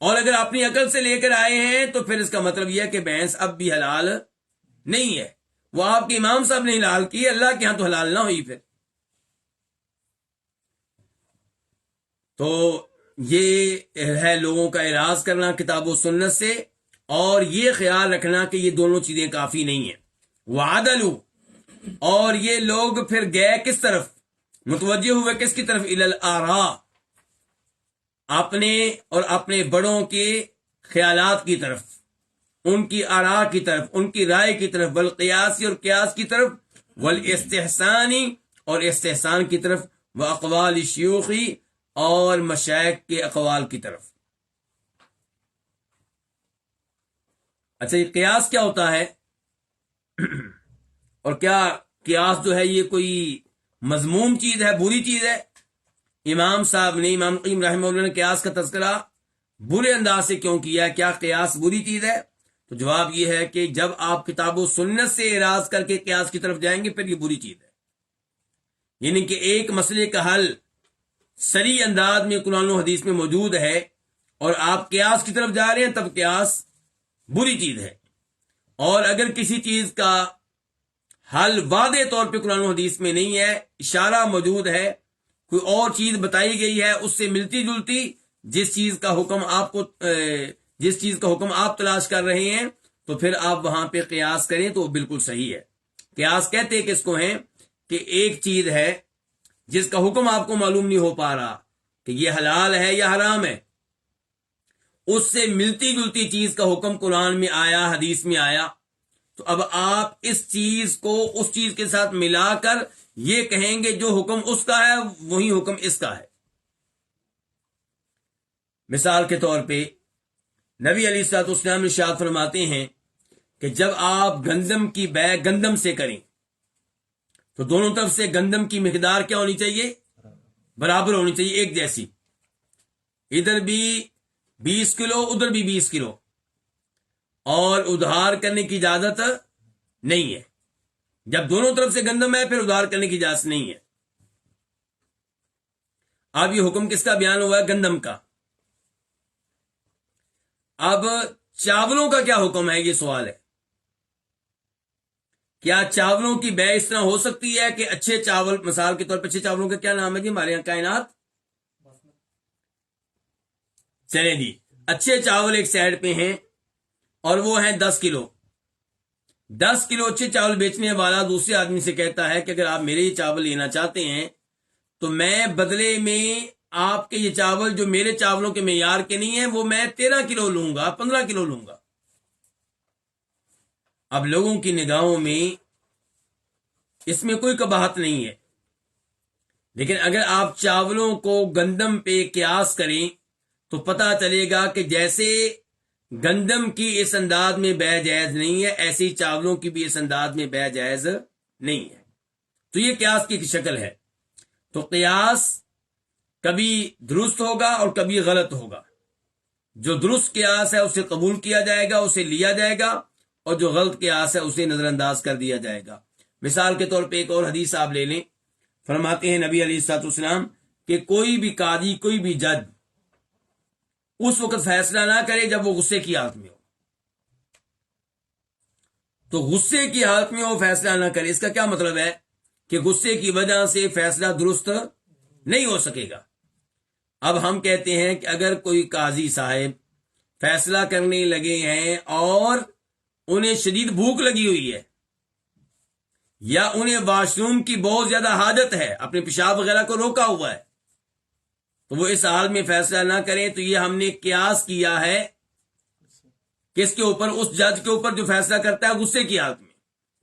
اور اگر اپنی عقل سے لے کر آئے ہیں تو پھر اس کا مطلب یہ ہے کہ بھینس اب بھی حلال نہیں ہے۔ وہ آپ کے امام صاحب نے حلال کی، اللہ کے ہاں تو حلال نہ ہوئی۔ پھر تو یہ ہے لوگوں کا اعراض کرنا کتاب و سنت سے، اور یہ خیال رکھنا کہ یہ دونوں چیزیں کافی نہیں ہیں۔ وعدلوا، اور یہ لوگ پھر گئے کس طرف؟ متوجہ ہوئے کس کی طرف؟ الی الاراء، اپنے اور اپنے بڑوں کے خیالات کی طرف، ان کی آراء کی طرف، ان کی رائے کی طرف، والقیاس اور قیاس کی طرف، والاستحسانی اور استحسان کی طرف، واقوال شیوخی اور مشائخ کے اقوال کی طرف۔ اچھا، یہ قیاس کیا ہوتا ہے اور کیا قیاس جو ہے یہ کوئی مذموم چیز ہے، بری چیز ہے؟ امام صاحب نے، امام قیم رحمہ اللہ نے قیاس کا تذکرہ برے انداز سے کیوں کیا؟ کیا قیاس بری چیز ہے؟ تو جواب یہ ہے کہ جب آپ کتاب و سنت سے اعراض کر کے قیاس کی طرف جائیں گے پھر یہ بری چیز ہے. یعنی کہ ایک مسئلے کا حل صریح انداز میں قرآن و حدیث میں موجود ہے اور آپ قیاس کی طرف جا رہے ہیں، تب قیاس بری چیز ہے. اور اگر کسی چیز کا حل واضح طور پہ قرآن و حدیث میں نہیں ہے، اشارہ موجود ہے، کوئی اور چیز بتائی گئی ہے اس سے ملتی جلتی، جس چیز کا حکم آپ تلاش کر رہے ہیں، تو پھر آپ وہاں پہ قیاس کریں تو وہ بالکل صحیح ہے. قیاس کہتے کس کو ہیں کہ ایک چیز ہے جس کا حکم آپ کو معلوم نہیں ہو پا رہا کہ یہ حلال ہے یا حرام ہے، اس سے ملتی جلتی چیز کا حکم قرآن میں آیا، حدیث میں آیا، تو اب آپ اس چیز کو اس چیز کے ساتھ ملا کر یہ کہیں گے جو حکم اس کا ہے وہی حکم اس کا ہے. مثال کے طور پہ نبی علیہ الصلوۃ والسلام ارشاد فرماتے ہیں کہ جب آپ گندم کی بیع گندم سے کریں تو دونوں طرف سے گندم کی مقدار کیا ہونی چاہیے؟ برابر ہونی چاہیے، ایک جیسی. ادھر بھی 20 کلو، ادھر بھی 20 کلو، اور ادھار کرنے کی اجازت نہیں ہے. جب دونوں طرف سے گندم ہے پھر ادھار کرنے کی اجازت نہیں ہے. اب یہ حکم کس کا بیان ہوا ہے؟ گندم کا. اب چاولوں کا کیا حکم ہے؟ یہ سوال ہے. کیا چاولوں کی بیع اس طرح ہو سکتی ہے کہ اچھے چاول، مثال کے طور پر اچھے چاولوں کا کیا نام ہے جی ہمارے یہاں؟ کائنات. چلیں جی، اچھے چاول ایک سائڈ پہ ہیں اور وہ ہیں 10 کلو. 10 کلو اچھے چاول بیچنے والا دوسرے آدمی سے کہتا ہے کہ اگر آپ میرے یہ چاول لینا چاہتے ہیں تو میں بدلے میں آپ کے یہ چاول جو میرے چاولوں کے معیار کے نہیں ہیں وہ میں 13 کلو لوں گا، 15 کلو لوں گا. اب لوگوں کی نگاہوں میں اس میں کوئی قباحت نہیں ہے، لیکن اگر آپ چاولوں کو گندم پہ قیاس کریں تو پتہ چلے گا کہ جیسے گندم کی اس انداز میں بیع جائز نہیں ہے، ایسی چاولوں کی بھی اس انداز میں بیع جائز نہیں ہے. تو یہ قیاس کی شکل ہے. تو قیاس کبھی درست ہوگا اور کبھی غلط ہوگا. جو درست قیاس ہے اسے قبول کیا جائے گا، اسے لیا جائے گا، اور جو غلط قیاس ہے اسے نظر انداز کر دیا جائے گا. مثال کے طور پہ ایک اور حدیث آپ لے لیں. فرماتے ہیں نبی علیہ الصلوۃ والسلام کہ کوئی بھی قاضی، کوئی بھی جج اس وقت فیصلہ نہ کرے جب وہ غصے کی حالت میں ہو. تو غصے کی حالت میں وہ فیصلہ نہ کرے، اس کا کیا مطلب ہے کہ غصے کی وجہ سے فیصلہ درست نہیں ہو سکے گا. اب ہم کہتے ہیں کہ اگر کوئی قاضی صاحب فیصلہ کرنے لگے ہیں اور انہیں شدید بھوک لگی ہوئی ہے یا انہیں واش روم کی بہت زیادہ حاجت ہے، اپنے پیشاب وغیرہ کو روکا ہوا ہے، تو وہ اس حال میں فیصلہ نہ کریں، تو یہ ہم نے قیاس کیا ہے کس کے اوپر؟ اس جج کے اوپر جو فیصلہ کرتا ہے غصے کی حالت میں.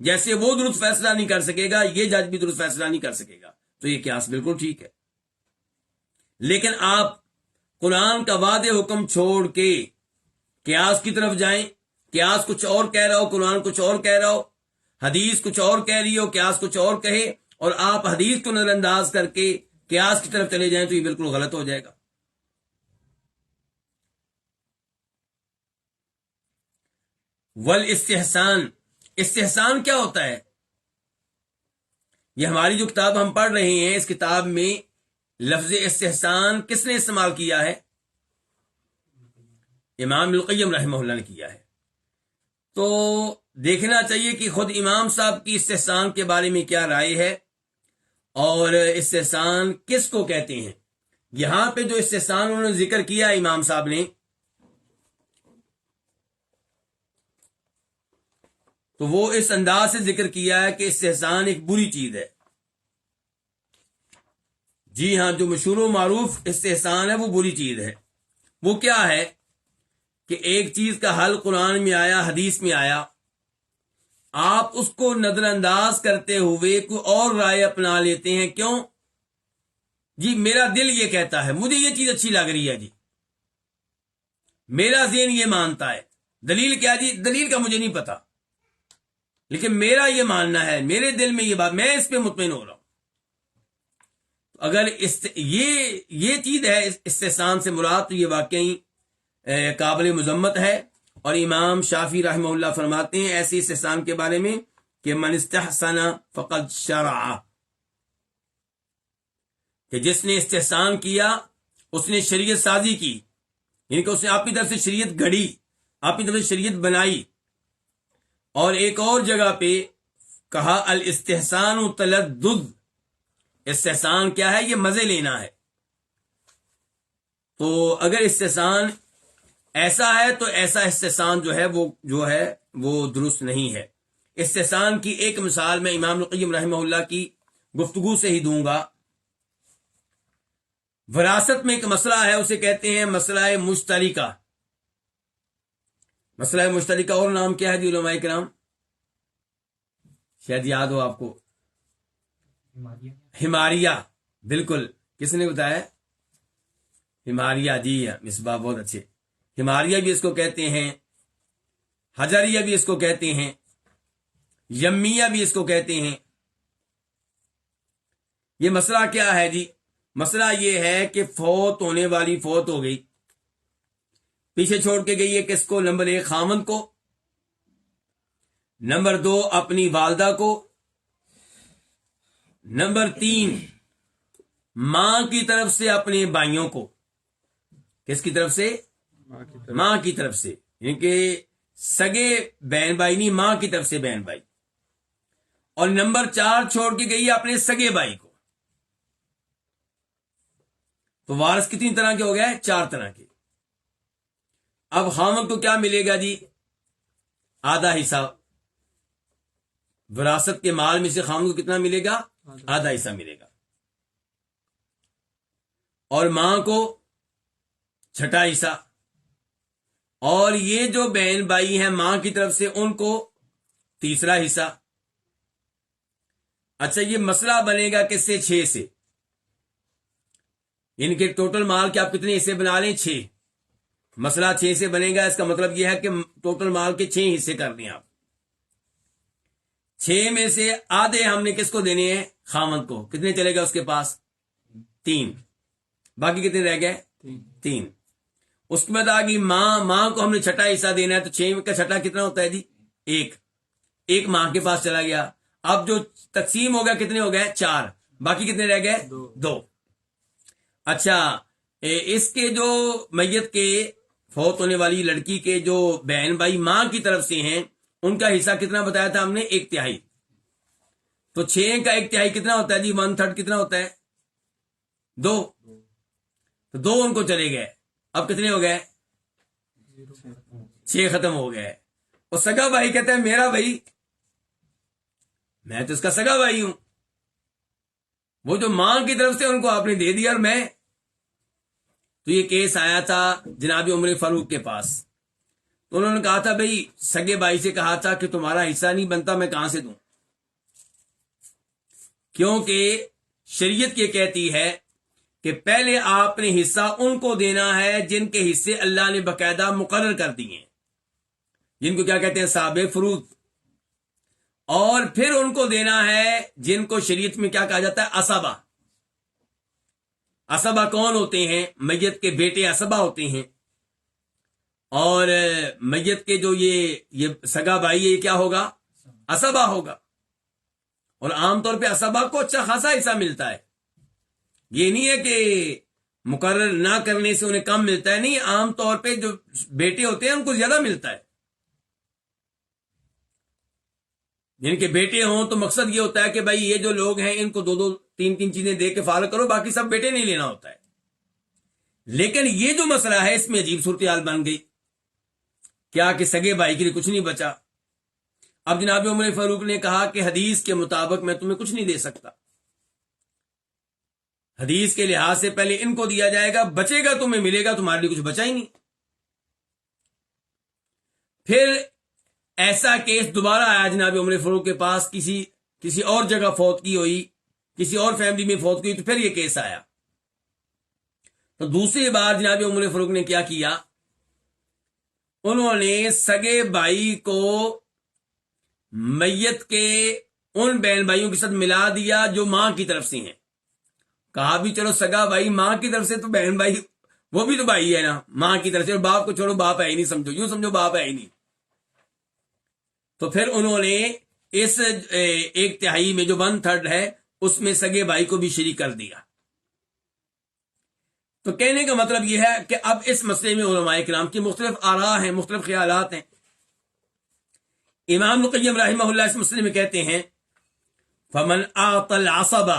جیسے وہ درست فیصلہ نہیں کر سکے گا، یہ جج بھی درست فیصلہ نہیں کر سکے گا. تو یہ قیاس بالکل ٹھیک ہے. لیکن آپ قرآن کا واضح حکم چھوڑ کے قیاس کی طرف جائیں، قیاس کچھ اور کہہ رہا ہو، قرآن کچھ اور کہہ رہا ہو، حدیث کچھ اور کہہ رہی ہو، قیاس کچھ اور کہے، اور آپ حدیث کو نظر انداز کر کے قیاس کی طرف چلے جائیں تو یہ بالکل غلط ہو جائے گا. والاستحسان، استحسان کیا ہوتا ہے؟ یہ ہماری جو کتاب ہم پڑھ رہے ہیں اس کتاب میں لفظ استحسان کس نے استعمال کیا ہے؟ امام القیم رحمہ اللہ نے کیا ہے. تو دیکھنا چاہیے کہ خود امام صاحب کی استحسان کے بارے میں کیا رائے ہے اور استحسان کس کو کہتے ہیں. یہاں پہ جو استحسان انہوں نے ذکر کیا امام صاحب نے، تو وہ اس انداز سے ذکر کیا ہے کہ استحسان ایک بری چیز ہے. جی ہاں، جو مشہور و معروف استحسان ہے وہ بری چیز ہے. وہ کیا ہے کہ ایک چیز کا حل قرآن میں آیا، حدیث میں آیا، آپ اس کو نظر انداز کرتے ہوئے کوئی اور رائے اپنا لیتے ہیں. کیوں؟ جی میرا دل یہ کہتا ہے، مجھے یہ چیز اچھی لگ رہی ہے، جی میرا ذہن یہ مانتا ہے. دلیل کیا جی؟ دلیل کا مجھے نہیں پتا، لیکن میرا یہ ماننا ہے، میرے دل میں یہ بات، میں اس پہ مطمئن ہو رہا ہوں۔ اگر یہ چیز ہے استحسان سے مراد، تو یہ واقعی قابل مذمت ہے، اور امام شافعی رحمہ اللہ فرماتے ہیں ایسے استحسان کے بارے میں کہ من استحسن فقد شرع، کہ جس نے استحسان کیا اس نے شریعت سازی کی، یعنی کہ اس نے اپنی طرف سے شریعت گھڑی، اپنی طرف سے شریعت بنائی۔ اور ایک اور جگہ پہ کہا الاستحسان تلذذ، استحسان کیا ہے؟ یہ مزے لینا ہے۔ تو اگر استحسان ایسا ہے تو ایسا استحسان جو ہے وہ درست نہیں ہے۔ استحسان کی ایک مثال میں امام القیم رحمہ اللہ کی گفتگو سے ہی دوں گا۔ وراثت میں ایک مسئلہ ہے، اسے کہتے ہیں مسئلہ مشترکہ۔ مسئلہ مشترکہ اور نام کیا ہے جی علماء کرام؟ شاید یاد ہو آپ کو، ہماریہ، بالکل، کس نے بتایا؟ ہماریہ، جی مصباح، بہت اچھے۔ ہماریہ بھی اس کو کہتے ہیں، حجریہ بھی اس کو کہتے ہیں، یمیہ بھی اس کو کہتے ہیں۔ یہ مسئلہ کیا ہے جی؟ مسئلہ یہ ہے کہ فوت ہونے والی فوت ہو گئی، پیچھے چھوڑ کے گئی ہے کس کو؟ نمبر 1 خاوند کو، نمبر 2 اپنی والدہ کو، نمبر 3 ماں کی طرف سے اپنے بھائیوں کو۔ کس کی طرف سے؟ ماں کی طرف سے، یعنی کہ سگے بہن بھائی نہیں، ماں کی طرف سے بہن بھائی۔ اور نمبر 4 چھوڑ کے گئی ہے اپنے سگے بھائی کو۔ تو وارث کتنی طرح کے ہو گئے؟ 4 طرح کے۔ اب خاوند کو کیا ملے گا جی؟ آدھا حصہ۔ وراثت کے مال میں سے خاوند کو کتنا ملے گا؟ آدھا حصہ ملے گا۔ اور ماں کو چھٹا حصہ۔ اور یہ جو بہن بھائی ہیں ماں کی طرف سے، ان کو تیسرا حصہ۔ اچھا، یہ مسئلہ بنے گا کس سے؟ 6 سے، یعنی کہ ٹوٹل مال کے آپ کتنے حصے بنا لیں؟ 6۔ مسئلہ 6 سے بنے گا، اس کا مطلب یہ ہے کہ ٹوٹل مال کے 6 حصے کر دیں آپ۔ 6 میں سے آدھے ہم نے کس کو دینے ہیں؟ خاوند کو۔ کتنے چلے گا اس کے پاس؟ 3۔ باقی کتنے رہ گئے؟ 3۔ اس کے بعد آگئی ماں کو ہم نے چھٹا حصہ دینا ہے، تو 6 کا چھٹا کتنا ہوتا ہے جی؟ 1 ماں کے پاس چلا گیا۔ اب جو تقسیم ہو گیا کتنے ہو گئے؟ 4۔ باقی کتنے رہ گئے؟ 2۔ اچھا، اس کے جو میت کے فوت ہونے والی لڑکی کے جو بہن بھائی ماں کی طرف سے ہیں، ان کا حصہ کتنا بتایا تھا ہم نے؟ 1/3۔ تو 6 کا 1/3 کتنا ہوتا ہے جی؟ 1/3 کتنا ہوتا ہے؟ 2۔ تو 2 ان کو چلے گئے۔ اب کتنے ہو گئے؟ 6 ختم ہو گئے۔ اور سگا بھائی کہتا ہے میرا بھائی، میں تو اس کا سگا بھائی ہوں، وہ جو ماں کی طرف سے ان کو آپ نے دے دیا، اور میں۔ تو یہ کیس آیا تھا جناب عمر فاروق کے پاس، تو انہوں نے کہا تھا بھائی، سگے بھائی سے کہا تھا کہ تمہارا حصہ نہیں بنتا، میں کہاں سے دوں؟ کیونکہ شریعت یہ کہتی ہے کہ پہلے آپ نے حصہ ان کو دینا ہے جن کے حصے اللہ نے باقاعدہ مقرر کر دیے ہیں، جن کو کیا کہتے ہیں؟ صاحب فروض۔ اور پھر ان کو دینا ہے جن کو شریعت میں کیا کہا جاتا ہے؟ عصبہ۔ عصبہ کون ہوتے ہیں؟ میت کے بیٹے عصبہ ہوتے ہیں، اور میت کے جو یہ سگا بھائی ہے، یہ کیا ہوگا؟ عصبہ ہوگا۔ اور عام طور پہ عصبہ کو اچھا خاصا حصہ ملتا ہے، یہ نہیں ہے کہ مقرر نہ کرنے سے انہیں کم ملتا ہے، نہیں، عام طور پہ جو بیٹے ہوتے ہیں ان کو زیادہ ملتا ہے۔ جن کے بیٹے ہوں تو مقصد یہ ہوتا ہے کہ بھائی یہ جو لوگ ہیں ان کو 2-2 3-3 چیزیں دے کے فارغ کرو، باقی سب بیٹے نہیں لینا ہوتا ہے۔ لیکن یہ جو مسئلہ ہے اس میں عجیب صورتحال بن گئی، کیا کہ سگے بھائی کے لیے کچھ نہیں بچا۔ اب جناب عمر فاروق نے کہا کہ حدیث کے مطابق میں تمہیں کچھ نہیں دے سکتا، حدیث کے لحاظ سے پہلے ان کو دیا جائے گا، بچے گا تمہیں ملے گا، تمہارے لیے کچھ بچا ہی نہیں۔ پھر ایسا کیس دوبارہ آیا جناب عمر فاروق کے پاس، کسی اور جگہ فوت کی ہوئی، کسی اور فیملی میں فوت کی ہوئی، تو پھر یہ کیس آیا۔ تو دوسری بار جناب عمر فاروق نے کیا کیا؟ انہوں نے سگے بھائی کو میت کے ان بہن بھائیوں کے ساتھ ملا دیا جو ماں کی طرف سے ہیں. کہا بھی چلو سگا بھائی ماں کی طرف سے تو بہن بھائی وہ بھی تو بھائی ہے نا ماں کی طرف سے, اور باپ کو چھوڑو باپ ہے ہی نہیں, سمجھو یوں سمجھو باپ ہے ہی نہیں. تو پھر انہوں نے اس 1/3 میں جو 1/3 ہے اس میں سگے بھائی کو بھی شریک کر دیا. تو کہنے کا مطلب یہ ہے کہ اب اس مسئلے میں علماء کرام کی مختلف آراء ہیں, مختلف خیالات ہیں. امام ابن القیم رحمہ اللہ اس مسئلے میں کہتے ہیں فمن اعطى العصب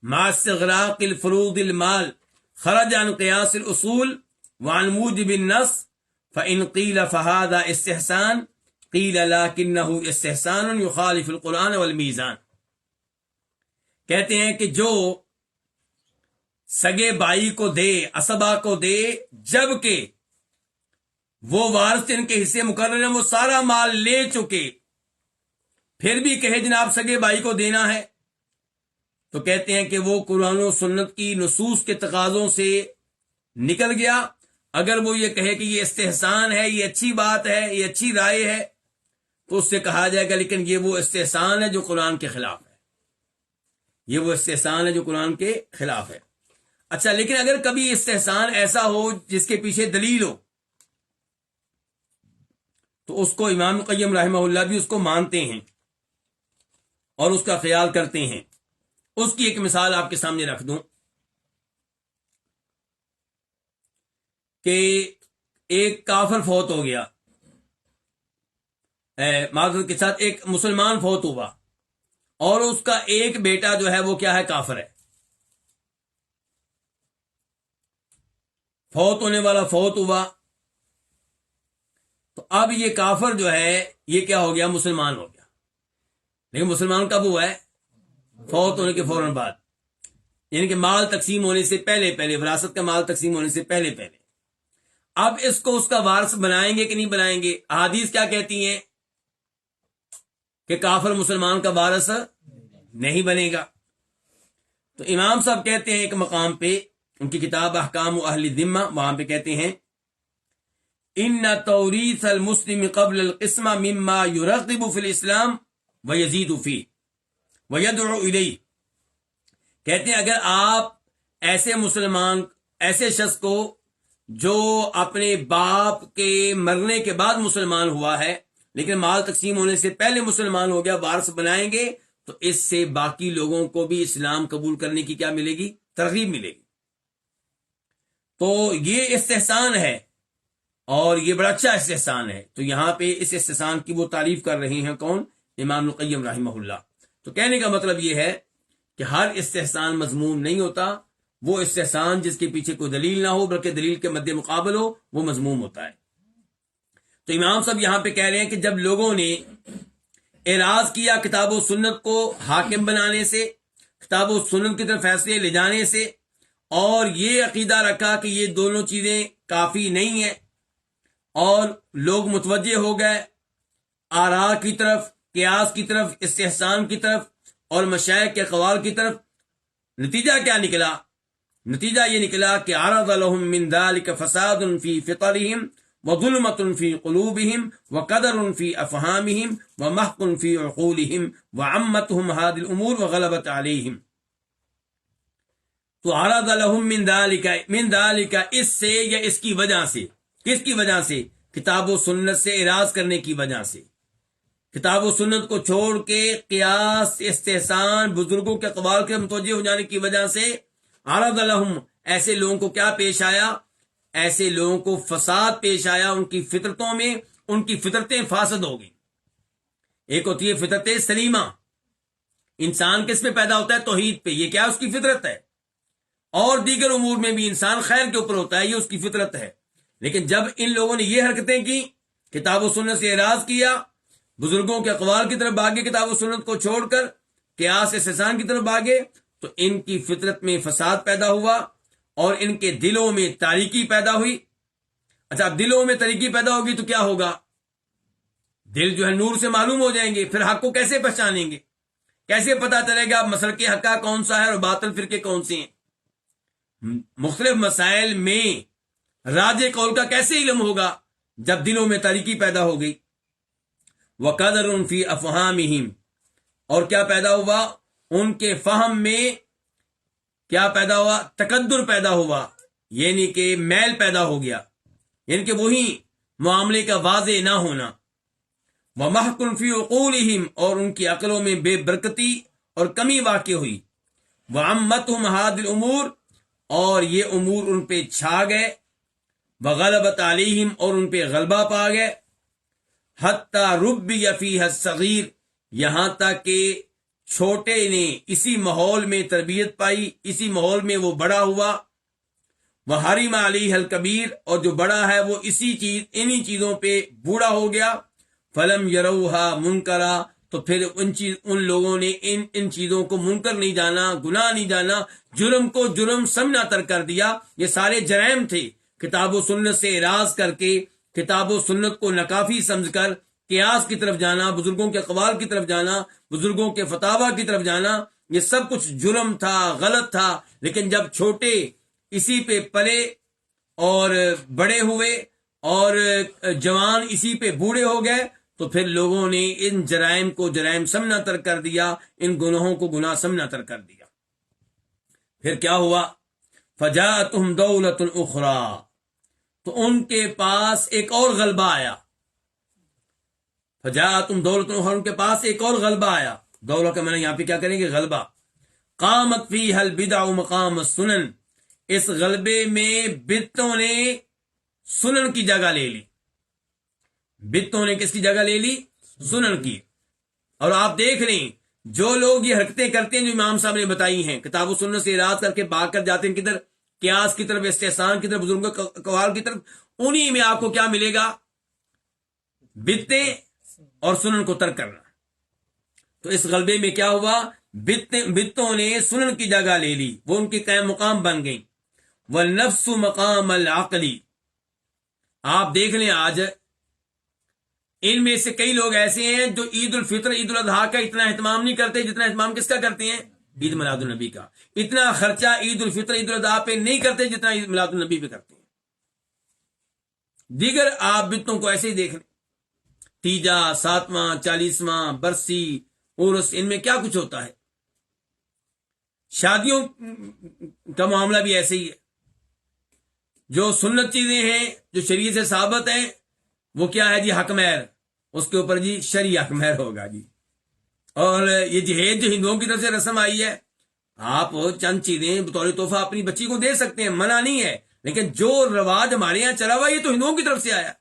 مع استغراق الفروض المال خرج عن قياس الاصول وعن موجب النص فان قيل فهذا استحسان قيل لكنه استحسان يخالف القرآن والمیزان. کہتے ہیں کہ جو سگے بھائی کو دے, اسبا کو دے, جبکہ وہ وارث ان کے حصے مقرر ہیں, وہ سارا مال لے چکے, پھر بھی کہے جناب سگے بھائی کو دینا ہے, تو کہتے ہیں کہ وہ قرآن و سنت کی نصوص کے تقاضوں سے نکل گیا. اگر وہ یہ کہے کہ یہ استحسان ہے, یہ اچھی بات ہے, یہ اچھی رائے ہے, تو اس سے کہا جائے گا لیکن یہ وہ استحسان ہے جو قرآن کے خلاف ہے, یہ وہ استحسان ہے جو قرآن کے خلاف ہے. اچھا, لیکن اگر کبھی استحسان ایسا ہو جس کے پیچھے دلیل ہو, تو اس کو امام قیم رحمہ اللہ بھی اس کو مانتے ہیں اور اس کا خیال کرتے ہیں. اس کی ایک مثال آپ کے سامنے رکھ دوں کہ ایک کافر فوت ہو گیا, معذرت کے ساتھ ایک مسلمان فوت ہوا, اور اس کا ایک بیٹا جو ہے وہ کیا ہے, کافر ہے. فوت ہونے والا فوت ہوا, تو اب یہ کافر جو ہے یہ کیا ہو گیا, مسلمان ہو گیا. لیکن مسلمان کب ہوا ہے, فوت ہونے کے فوراً بعد, یعنی کہ مال تقسیم ہونے سے پہلے, وراثت کا مال تقسیم ہونے سے پہلے. اب اس کو اس کا وارث بنائیں گے کہ نہیں بنائیں گے؟ احادیث کیا کہتی ہیں کہ کافر مسلمان کا وارث نہیں بنے گا. تو امام صاحب کہتے ہیں ایک مقام پہ, ان کی کتاب احکام اہل الذمہ, وہاں پہ کہتے ہیں ان توریث المسلم قبل القسمہ مما یرغب فی الاسلام ویزید فیہ ویدعو الیہ. کہتے ہیں اگر آپ ایسے شخص کو جو اپنے باپ کے مرنے کے بعد مسلمان ہوا ہے لیکن مال تقسیم ہونے سے پہلے مسلمان ہو گیا, وارث بنائیں گے, تو اس سے باقی لوگوں کو بھی اسلام قبول کرنے کی کیا ملے گی, ترغیب ملے گی. تو یہ استحسان ہے اور یہ بڑا اچھا استحسان ہے. تو یہاں پہ اس استحسان کی وہ تعریف کر رہے ہیں کون, امام ابن القیم رحمہ اللہ. تو کہنے کا مطلب یہ ہے کہ ہر استحسان مذموم نہیں ہوتا, وہ استحسان جس کے پیچھے کوئی دلیل نہ ہو بلکہ دلیل کے مد مقابل ہو وہ مذموم ہوتا ہے. تو امام صاحب یہاں پہ کہہ رہے ہیں کہ جب لوگوں نے اعراض کیا کتاب و سنت کو حاکم بنانے سے, کتاب و سنت کی طرف فیصلے لے جانے سے, اور یہ عقیدہ رکھا کہ یہ دونوں چیزیں کافی نہیں ہیں, اور لوگ متوجہ ہو گئے آراء کی طرف, قیاس کی طرف, استحسان کی طرف اور مشائخ کے اقوال کی طرف, نتیجہ کیا نکلا؟ نتیجہ یہ نکلا کہ عرض لهم من ذلك فساد في فطرهم وظلمة في قلوبهم وقدر في افهامهم ومحق في عقولهم وعمتهم هذه الامور وغلبت عليهم. تو عرض لهم من ذلك اس سے یا اس کی وجہ سے, کس کی وجہ سے؟ کتاب و سنت سے اعراض کرنے کی وجہ سے, کتاب و سنت کو چھوڑ کے قیاس, استحسان, بزرگوں کے اقوال کے متوجہ ہو جانے کی وجہ سے عرض لهم, ایسے لوگوں کو کیا پیش آیا؟ ایسے لوگوں کو فساد پیش آیا ان کی فطرتوں میں, ان کی فطرتیں فاسد ہو گئی. ایک ہوتی ہے فطرت سلیمہ, انسان کس میں پیدا ہوتا ہے؟ توحید پہ, یہ کیا اس کی فطرت ہے, اور دیگر امور میں بھی انسان خیر کے اوپر ہوتا ہے, یہ اس کی فطرت ہے. لیکن جب ان لوگوں نے یہ حرکتیں کی, کتاب و سنت سے اعراض کیا, بزرگوں کے اقوال کی طرف بھاگے, کتاب و سنت کو چھوڑ کر قیاس استحسان کی طرف بھاگے, تو ان کی فطرت میں فساد پیدا ہوا اور ان کے دلوں میں تاریکی پیدا ہوئی. اچھا, اب دلوں میں تاریکی پیدا ہوگی تو کیا ہوگا؟ دل جو ہے نور سے معلوم ہو جائیں گے, پھر حق کو کیسے پہچانیں گے؟ کیسے پتا چلے گا مسلک حقہ کون سا ہے اور باطل فرقے کون سے ہیں؟ مختلف مسائل میں راج قول کا کیسے علم ہوگا جب دلوں میں تاریکی پیدا ہو گئی، وَقَدَرٌ فِي أَفْهَامِهِمْ، اور کیا پیدا ہوا؟ ان کے فہم میں کیا پیدا ہوا؟ تکدر پیدا ہوا، یعنی کہ میل پیدا ہو گیا، یعنی کہ وہی معاملے کا واضح نہ ہونا۔ وَمَحْقٌ فِي عُقُولِهِمْ، اور ان کی عقلوں میں بے برکتی اور کمی واقع ہوئی۔ وَعَمَّتْهُمْ هَذِهِ الْأُمُورُ، اور یہ امور ان پہ چھا گئے۔ وغلبت علیہم، اور ان پہ غلبہ پا گئے۔ حتی ربی فیہ الصغیر، یہاں تک کہ چھوٹے نے اسی ماحول میں تربیت پائی، اسی ماحول میں وہ بڑا ہوا۔ وحرم علیہ الکبیر، اور جو بڑا ہے وہ انہی چیزوں پہ بوڑھا ہو گیا۔ فلم یروہا منکرا، تو پھر ان لوگوں نے ان چیزوں کو منکر نہیں جانا، گناہ نہیں جانا، جرم کو جرم سمجھنا ترک کر دیا۔ یہ سارے جرائم تھے، کتاب و سنت سے اعراض کر کے، کتاب و سنت کو ناکافی سمجھ کر قیاس کی طرف جانا، بزرگوں کے اقوال کی طرف جانا، بزرگوں کے فتاوی کی طرف جانا، یہ سب کچھ جرم تھا، غلط تھا۔ لیکن جب چھوٹے اسی پہ پلے اور بڑے ہوئے اور جوان اسی پہ بوڑھے ہو گئے، تو پھر لوگوں نے ان جرائم کو جرائم سمجھنا ترک کر دیا، ان گناہوں کو گناہ سمجھنا ترک کر دیا۔ پھر کیا ہوا؟ فجاءتهم دولة اخرى، تو ان کے پاس ایک اور غلبہ آیا۔ فجاءتهم دولة اخرى، ان کے پاس ایک اور غلبہ آیا۔ دولہ کا معنی یہاں پہ کیا کریں گے؟ غلبہ۔ قامت فیہا البدع مقام السنن، اس غلبے میں بدعتوں نے سنن کی جگہ لے لی۔ بدعتوں نے کس کی جگہ لے لی؟ سنن کی۔ اور آپ دیکھ لیں، جو لوگ یہ حرکتیں کرتے ہیں جو امام صاحب نے بتائی ہیں، کتاب و سنت سے اعراض کر کے بھاگ کر جاتے ہیں کدھر؟ قیاس کی طرف، استحسان کی طرف، بزرگوں کے اقوال کی طرف، انہی میں آپ کو کیا ملے گا؟ بدعتیں اور سنن کو ترک کرنا۔ تو اس غلبے میں کیا ہوا؟ بدعتوں نے سنن کی جگہ لے لی، وہ ان کی قائم مقام بن گئی۔ والنفس مقام العقلی، آپ دیکھ لیں آج ان میں سے کئی لوگ ایسے ہیں جو عید الفطر، عید الاضحیٰ کا اتنا اہتمام نہیں کرتے جتنا اہتمام کس کا کرتے ہیں؟ عید میلاد النبی کا۔ اتنا خرچہ عید الفطر، عید الاضحیٰ پہ نہیں کرتے جتنا عید میلاد النبی پہ کرتے ہیں۔ دیگر آپ بدعتوں کو ایسے ہی دیکھ لیں، تیجا، 7واں، 40واں، برسی، عرس، ان میں کیا کچھ ہوتا ہے۔ شادیوں کا معاملہ بھی ایسے ہی ہے، جو سنت چیزیں ہیں جو شریعت سے ثابت ہیں، وہ کیا ہے جی؟ حق مہر، اس کے اوپر جی شرعی حق مہر ہوگا جی۔ اور یہ جہیز جو ہندوؤں کی طرف سے رسم آئی ہے، آپ چند چیزیں بطور تحفہ اپنی بچی کو دے سکتے ہیں، منع نہیں ہے، لیکن جو رواج ہمارے یہاں چلا ہوا یہ تو ہندوؤں کی طرف سے آیا،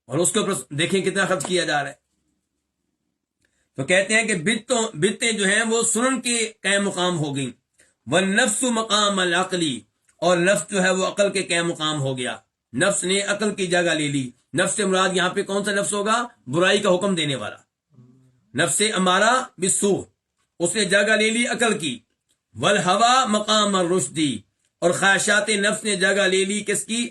اور اس کے اوپر دیکھیں کتنا خرچ کیا جا رہا ہے۔ تو کہتے ہیں کہ بدعتیں جو ہیں وہ سنن کے قائم مقام ہو گئیں۔ والنفس مقام العقلی، اور نفس جو ہے وہ عقل کے قائم مقام ہو گیا، نفس نے عقل کی جگہ لے لی۔ نفس سے مراد یہاں پہ کون سا نفس ہوگا؟ برائی کا حکم دینے والا نفس امارہ بالسوء، اس نے جگہ لے لی عقل کی۔ والہوا مقام الرشدی، اور خواہشات نفس نے جگہ لے لی کس کی؟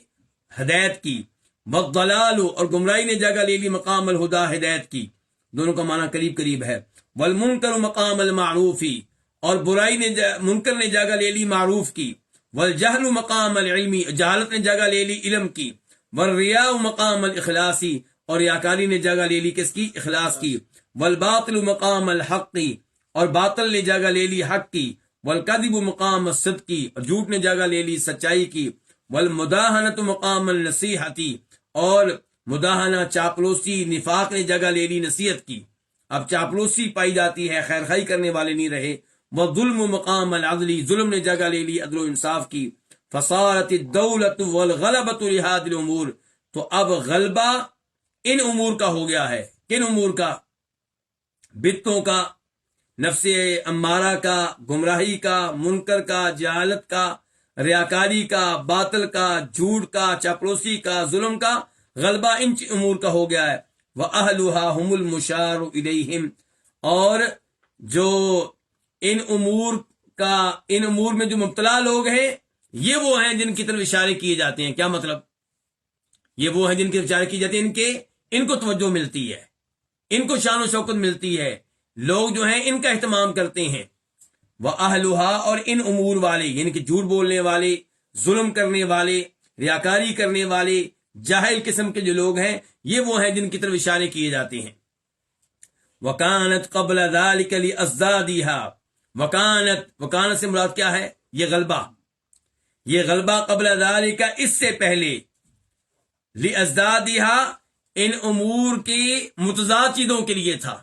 ہدایت کی۔ والضلال، اور گمراہی نے جگہ لے لی مقام الہدا، ہدایت کی۔ دونوں کا معنی قریب قریب ہے۔ والمنکر مقام المعروفی، اور برائی نے منکر نے جگہ لے لی معروف کی۔ والجہل مقام العلمی، جہالت نے جگہ لے لی علم کی۔ والریاء مقام الاخلاصی، اور ریاکاری نے جگہ لے لی کس کی؟ اخلاص کی۔ والباطل مقام الحق، اور باطل نے جگہ لے لی حق کی۔ والکذب مقام الصدق، اور جھوٹ نے جگہ لے لی سچائی کی۔ والمداہنۃ مقام النصیحۃ، اور مداہنہ چاپلوسی نفاق نے جگہ لے لی نصیحت کی۔ اب چاپلوسی پائی جاتی ہے، خیر خائی کرنے والے نہیں رہے۔ والظلم مقام العدل، ظلم نے جگہ لے لی عدل و انصاف کی۔ فصارت الدولۃ والغلبۃ لهذه الامور، تو اب غلبہ ان امور کا ہو گیا ہے۔ کن امور کا؟ بدعتوں کا، نفس امارہ کا، گمراہی کا، منکر کا، جہالت کا، ریاکاری کا، باطل کا، جھوٹ کا، چاپلوسی کا، ظلم کا، غلبہ ان امور کا ہو گیا ہے۔ وَأَهْلُهَا هُمُ الْمُشَارُ إِلَيْهِمْ، اور جو ان امور میں جو مبتلا لوگ ہیں، یہ وہ ہیں جن کی طرف اشارے کیے جاتے ہیں۔ کیا مطلب؟ یہ وہ ہیں جن کی طرف اشارے کیے جاتے ہیں، ان کو توجہ ملتی ہے، ان کو شان و شوکت ملتی ہے، لوگ جو ہیں ان کا اہتمام کرتے ہیں۔ وَأَهْلُهَا، اور ان امور والے، یعنی کہ جھوٹ بولنے والے، ظلم کرنے والے، ریاکاری کرنے والے، جاہل قسم کے جو لوگ ہیں یہ وہ ہیں جن کی طرف اشارے کیے جاتے ہیں. وکانت قبل ذلك لازدادها، وکانت سے مراد کیا ہے؟ یہ غلبہ قبل ذلك اس سے پہلے، لازدادها ان امور کی متضاد چیزوں کے لیے تھا.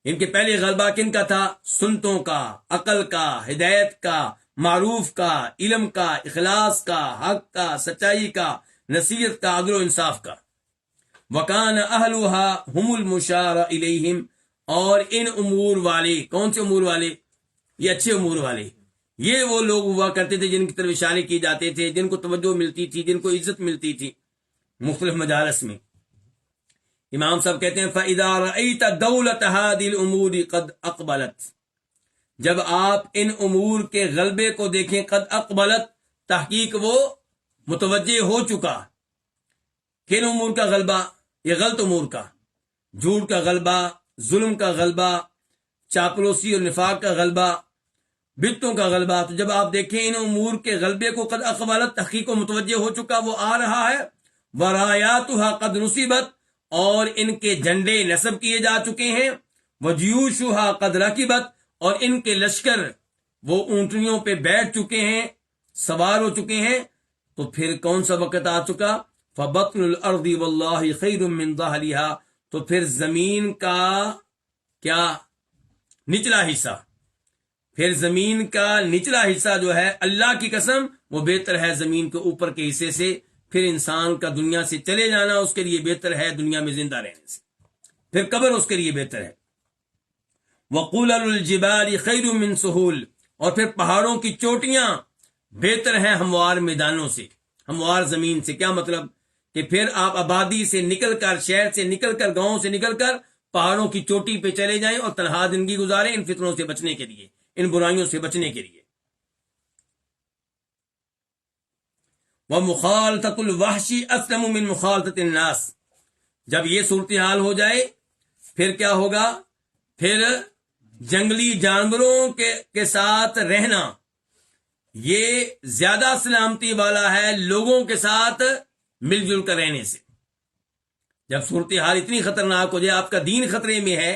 ان کے پہلے غلبہ کن کا تھا؟ سنتوں کا، عقل کا، ہدایت کا، معروف کا، علم کا، اخلاص کا، حق کا، سچائی کا، نصیحت کا، عدل و انصاف کا. وکان اہلها هم المشار الیہم، اور ان امور والے، کون سے امور والے؟ یہ اچھے امور والے، یہ وہ لوگ ہوا کرتے تھے جن کی طرف اشارے کیے جاتے تھے، جن کو توجہ ملتی تھی، جن کو عزت ملتی تھی مختلف مجالس میں. امام صاحب کہتے ہیں فَإِذَا رَأَيْتَ دَوْلَةَ هَذِهِ الْأُمُورِ قَدْ أَقْبَلَتْ، جب آپ ان امور کے غلبے کو دیکھیں، قد اقبلت تحقیق وہ متوجہ ہو چکا. کن امور کا غلبہ؟ یہ غلط امور کا، جھوٹ کا غلبہ، ظلم کا غلبہ، چاپلوسی اور نفاق کا غلبہ، بدعتوں کا غلبہ. تو جب آپ دیکھیں ان امور کے غلبے کو، قد اقبلت تحقیق و متوجہ ہو چکا، وہ آ رہا ہے. وَرَایَاتُهَا قَدْ نُصِبَتْ، اور ان کے جھنڈے نصب کیے جا چکے ہیں. وَجُيُوشُهَا قَدْ رَكِبَتْ، اور ان کے لشکر وہ اونٹنیوں پہ بیٹھ چکے ہیں، سوار ہو چکے ہیں. تو پھر کون سا وقت آ چکا؟ فَبَطْنُ الْأَرْضِ وَاللَّهِ خَيْرٌ مِّن ظَهْرِهَا، تو پھر زمین کا کیا؟ نچلا حصہ. پھر زمین کا نچلا حصہ جو ہے، اللہ کی قسم وہ بہتر ہے زمین کے اوپر کے حصے سے. پھر انسان کا دنیا سے چلے جانا اس کے لیے بہتر ہے دنیا میں زندہ رہنے سے. پھر قبر اس کے لیے بہتر ہے. وَقُلَلُ الْجِبَالِ خَيْرٌ مِّن سُهُولٍ، اور پھر پہاڑوں کی چوٹیاں بہتر ہیں ہموار میدانوں سے، ہموار زمین سے. کیا مطلب؟ کہ پھر آپ آبادی سے نکل کر، شہر سے نکل کر، گاؤں سے نکل کر پہاڑوں کی چوٹی پہ چلے جائیں اور تنہا زندگی گزاریں، ان فتنوں سے بچنے کے لیے، ان برائیوں سے بچنے کے لیے. وَمُخَالَطَةُ الْوَحْشِ أَسْلَمُ مِنْ مُخَالَطَةِ النَّاسِ، جب یہ صورتحال ہو جائے پھر کیا ہوگا؟ پھر جنگلی جانوروں کے ساتھ رہنا یہ زیادہ سلامتی والا ہے لوگوں کے ساتھ مل جل کر رہنے سے. جب صورتحال اتنی خطرناک ہو جائے، آپ کا دین خطرے میں ہے،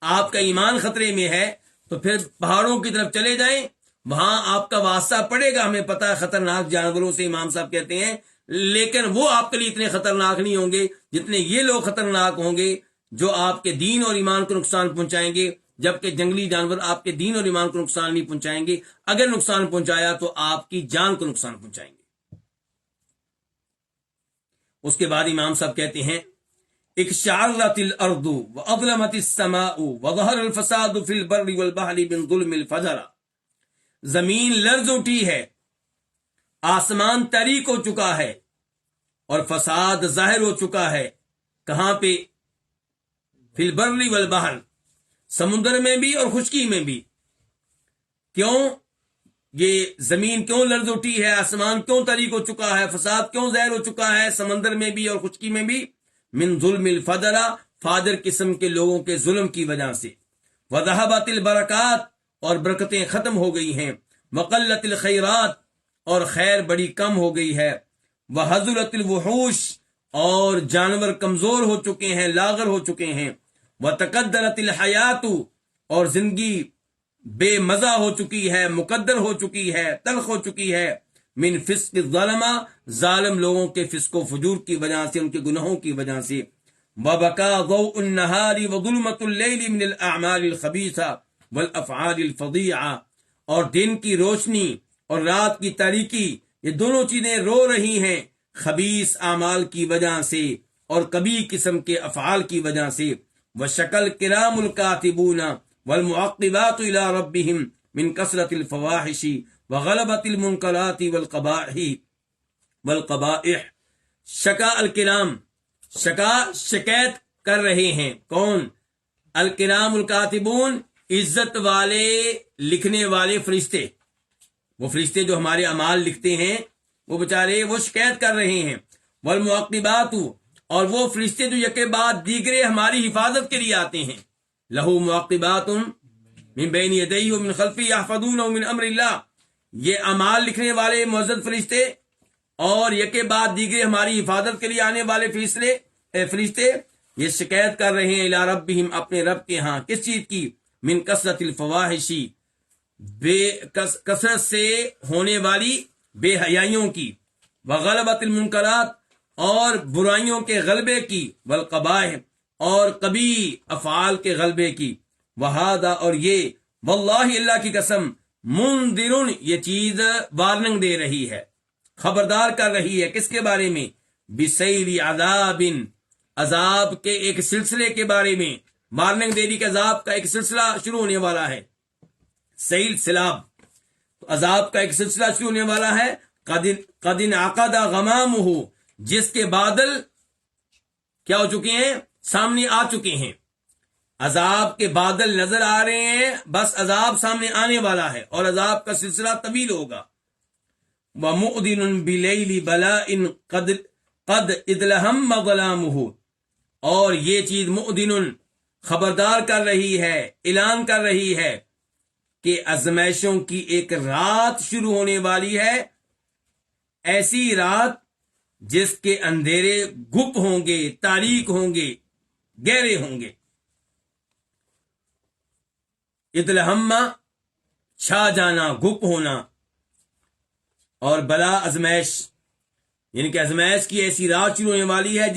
آپ کا ایمان خطرے میں ہے، تو پھر پہاڑوں کی طرف چلے جائیں، وہاں آپ کا واسطہ پڑے گا. ہمیں پتہ ہے خطرناک جانوروں سے امام صاحب کہتے ہیں، لیکن وہ آپ کے لیے اتنے خطرناک نہیں ہوں گے جتنے یہ لوگ خطرناک ہوں گے جو آپ کے دین اور ایمان کو نقصان پہنچائیں گے، جبکہ جنگلی جانور آپ کے دین اور ایمان کو نقصان نہیں پہنچائیں گے. اگر نقصان پہنچایا تو آپ کی جان کو نقصان پہنچائیں گے. اس کے بعد امام صاحب کہتے ہیں اکشعرت الارض واظلمت السماء وظہر الفساد فی البر والبحر من ظلم الفجر، زمین لرز اٹھی ہے، آسمان تاریک ہو چکا ہے، اور فساد ظاہر ہو چکا ہے. کہاں پہ؟ فی البر والبحر، سمندر میں بھی اور خشکی میں بھی. کیوں یہ زمین کیوں لرز اٹھی ہے، آسمان کیوں تاریک ہو چکا ہے، فساد کیوں ظاہر ہو چکا ہے سمندر میں بھی اور خشکی میں بھی؟ من ظلم الفجر، فاجر قسم کے لوگوں کے ظلم کی وجہ سے. وذهبت البرکات، اور برکتیں ختم ہو گئی ہیں. وقلت الخیرات، اور خیر بڑی کم ہو گئی ہے. وحضرت الوحوش، اور جانور کمزور ہو چکے ہیں، لاغر ہو چکے ہیں. وتقدرت الحیات، اور زندگی بے مزہ ہو چکی ہے، مقدر ہو چکی ہے، تلخ ہو چکی ہے. من فسق الظلمہ، ظالم لوگوں کے فسق و فجور کی وجہ سے، ان کے گناہوں کی وجہ سے. وبقا ضوء النہار وظلمۃ اللیل من الاعمال الخبیثہ والافعال الفظیعہ، اور دن کی روشنی اور رات کی تاریکی، یہ دونوں چیزیں رو رہی ہیں خبیث اعمال کی وجہ سے اور کبھی قسم کے افعال کی وجہ سے. وشکل کرام الکاتبون والمعقبات الى ربهم من کثرت الفواحش وغلبت المنکرات والقبائح. شکا الکرام، شکا شکایت کر رہے ہیں. کون؟ الکرام الکاتبون، عزت والے لکھنے والے فرشتے. وہ فرشتے جو ہمارے اعمال لکھتے ہیں وہ بےچارے وہ شکایت کر رہے ہیں. والمعقبات، اور وہ فرشتے جو یکے بعد دیگرے ہماری حفاظت کے لیے آتے ہیں. لہو معقبات من بین یدیہ ومن خلفہ یحفظونہ من امر اللہ. یہ اعمال لکھنے والے معزز فرشتے اور یکے بعد دیگرے ہماری حفاظت کے لیے آنے والے فرشتے یہ شکایت کر رہے ہیں الی ربہم اپنے رب کے ہاں، کس چیز کی؟ من کثرت الفواحشی بے کثرت سے ہونے والی بے حیائیوں کی، وغلبۃ المنکرات اور برائیوں کے غلبے کی، والقبائح اور قبیح افعال کے غلبے کی، وہذا اور یہ، واللہ اللہ کی قسم، منذر یہ چیز وارننگ دے رہی ہے، خبردار کر رہی ہے، کس کے بارے میں؟ بسیل عذاب عذاب کے ایک سلسلے کے بارے میں، وارننگ دے دی کہ عذاب کا ایک سلسلہ شروع ہونے والا ہے، سیل سیلاب، تو عذاب کا ایک سلسلہ شروع ہونے والا ہے، قد انعقد غمامہ جس کے بادل کیا ہو چکے ہیں؟ سامنے آ چکے ہیں، عذاب کے بادل نظر آ رہے ہیں، بس عذاب سامنے آنے والا ہے اور عذاب کا سلسلہ طویل ہوگا۔ وَمُؤْذِنٌ بِلَيْلِ بَلَاءٍ قد اِذْلَهَمَّ ظَلَامُهُ اور یہ چیز مؤذن خبردار کر رہی ہے، اعلان کر رہی ہے کہ آزمائشوں کی ایک رات شروع ہونے والی ہے، ایسی رات جس کے اندھیرے گپ ہوں گے، تاریک ہوں گے، گہرے ہوں گے۔ اِذْلَهَمَّ چھا جانا، گپ ہونا، اور بلا ازمائش، یعنی کہ ازمائش کی ایسی رات شروع ہونے والی ہے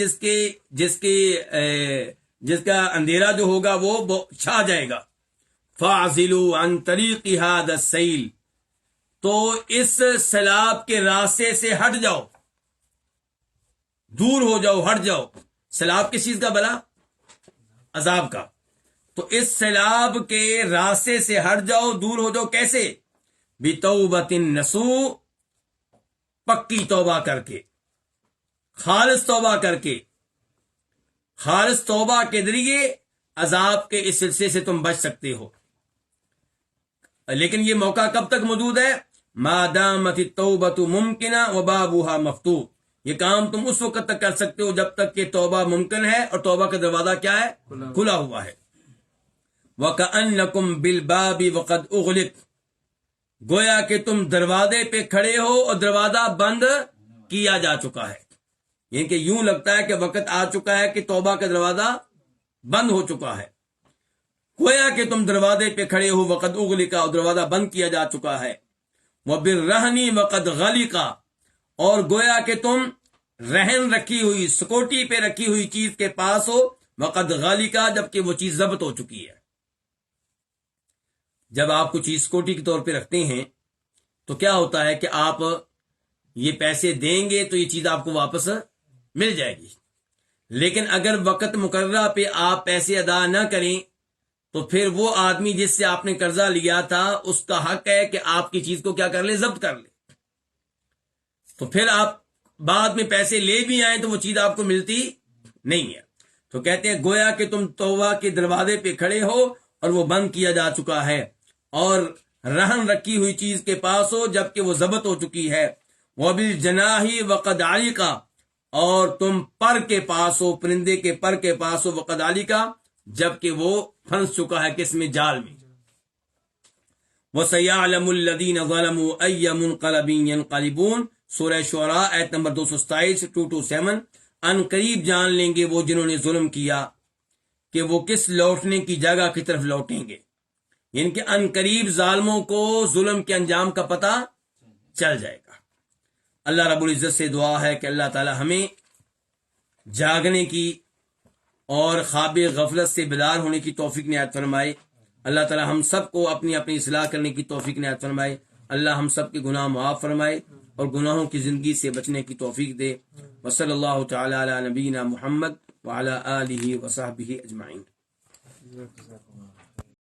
جس کا اندھیرا جو ہوگا وہ چھا جائے گا۔ فَاعْزِلُوا عَنْ طَرِيقِ هَذَا السَّيْلِ تو اس سیلاب کے راستے سے ہٹ جاؤ، دور ہو جاؤ، ہٹ جاؤ۔ سیلاب کس چیز کا؟ بلا، عذاب کا۔ تو اس سیلاب کے راستے سے ہٹ جاؤ، دور ہو جاؤ، کیسے؟ بِتَوْبَةٍ نَصُوحٍ پکی توبہ کر کے، خالص توبہ کر کے، خالص توبہ کے ذریعے عذاب کے اس سلسلے سے تم بچ سکتے ہو۔ لیکن یہ موقع کب تک موجود ہے؟ ما دامت التوبۃ ممکنہ وبابها مفتوح، یہ کام تم اس وقت تک کر سکتے ہو جب تک کہ توبہ ممکن ہے اور توبہ کا دروازہ کیا ہے؟ کھلا ہوا ہے۔ وَكَأَنَّكُمْ بِالْبَابِ وَقَدْ أُغْلِقَ گویا کہ تم دروازے پہ کھڑے ہو اور دروازہ بند کیا جا چکا ہے، یعنی کہ یوں لگتا ہے کہ وقت آ چکا ہے کہ توبہ کا دروازہ بند ہو چکا ہے، گویا کہ تم دروازے پہ کھڑے ہو، وقد اغلق اور دروازہ بند کیا جا چکا ہے، وبالرہن وقد غلق اور گویا کہ تم رہن رکھی ہوئی، سکوٹی پہ رکھی ہوئی چیز کے پاس ہو، وقد غلق جبکہ وہ چیز ضبط ہو چکی ہے۔ جب آپ کو چیز سکوٹی کے طور پہ رکھتے ہیں تو کیا ہوتا ہے کہ آپ یہ پیسے دیں گے تو یہ چیز آپ کو واپس مل جائے گی، لیکن اگر وقت مقررہ پہ آپ پیسے ادا نہ کریں تو پھر وہ آدمی جس سے آپ نے قرضہ لیا تھا اس کا حق ہے کہ آپ کی چیز کو کیا کر لے؟ ضبط کر لے۔ تو پھر آپ بعد میں پیسے لے بھی آئیں تو وہ چیز آپ کو ملتی نہیں ہے۔ تو کہتے ہیں گویا کہ تم توبہ کے دروازے پہ کھڑے ہو اور وہ بند کیا جا چکا ہے، اور رہن رکھی ہوئی چیز کے پاس ہو جبکہ وہ ضبط ہو چکی ہے، وَبِالْجَنَاحِ وَقَدْ عَلِقَ اور تم پر کے پاس ہو، پرندے کے پر کے پاس ہو، وَقَدْ عَلِقَ جبکہ وہ پھنس چکا ہے کس میں؟ جال میں۔ وَسَيَعْلَمُ الَّذِينَ ظَلَمُوا أَيَّ مُنْقَلَبٍ يَنْقَلِبُونَ سورہ شعراء آیت نمبر 227 227 ان قریب جان لیں گے وہ جنہوں نے ظلم کیا کہ وہ کس لوٹنے کی جگہ کی طرف لوٹیں گے، یعنی کہ ان قریب ظالموں کو ظلم کے انجام کا پتہ چل جائے گا۔ اللہ رب العزت سے دعا ہے کہ اللہ تعالی ہمیں جاگنے کی اور خواب غفلت سے بیدار ہونے کی توفیق عنایت فرمائے۔ اللہ تعالی ہم سب کو اپنی اصلاح کرنے کی توفیق عنایت فرمائے۔ اللہ ہم سب کے گناہ معاف فرمائے اور گناہوں کی زندگی سے بچنے کی توفیق دے۔ وصلی اللہ تعالی علی نبینا محمد وعلی آلہ وصحبہ اجمعین۔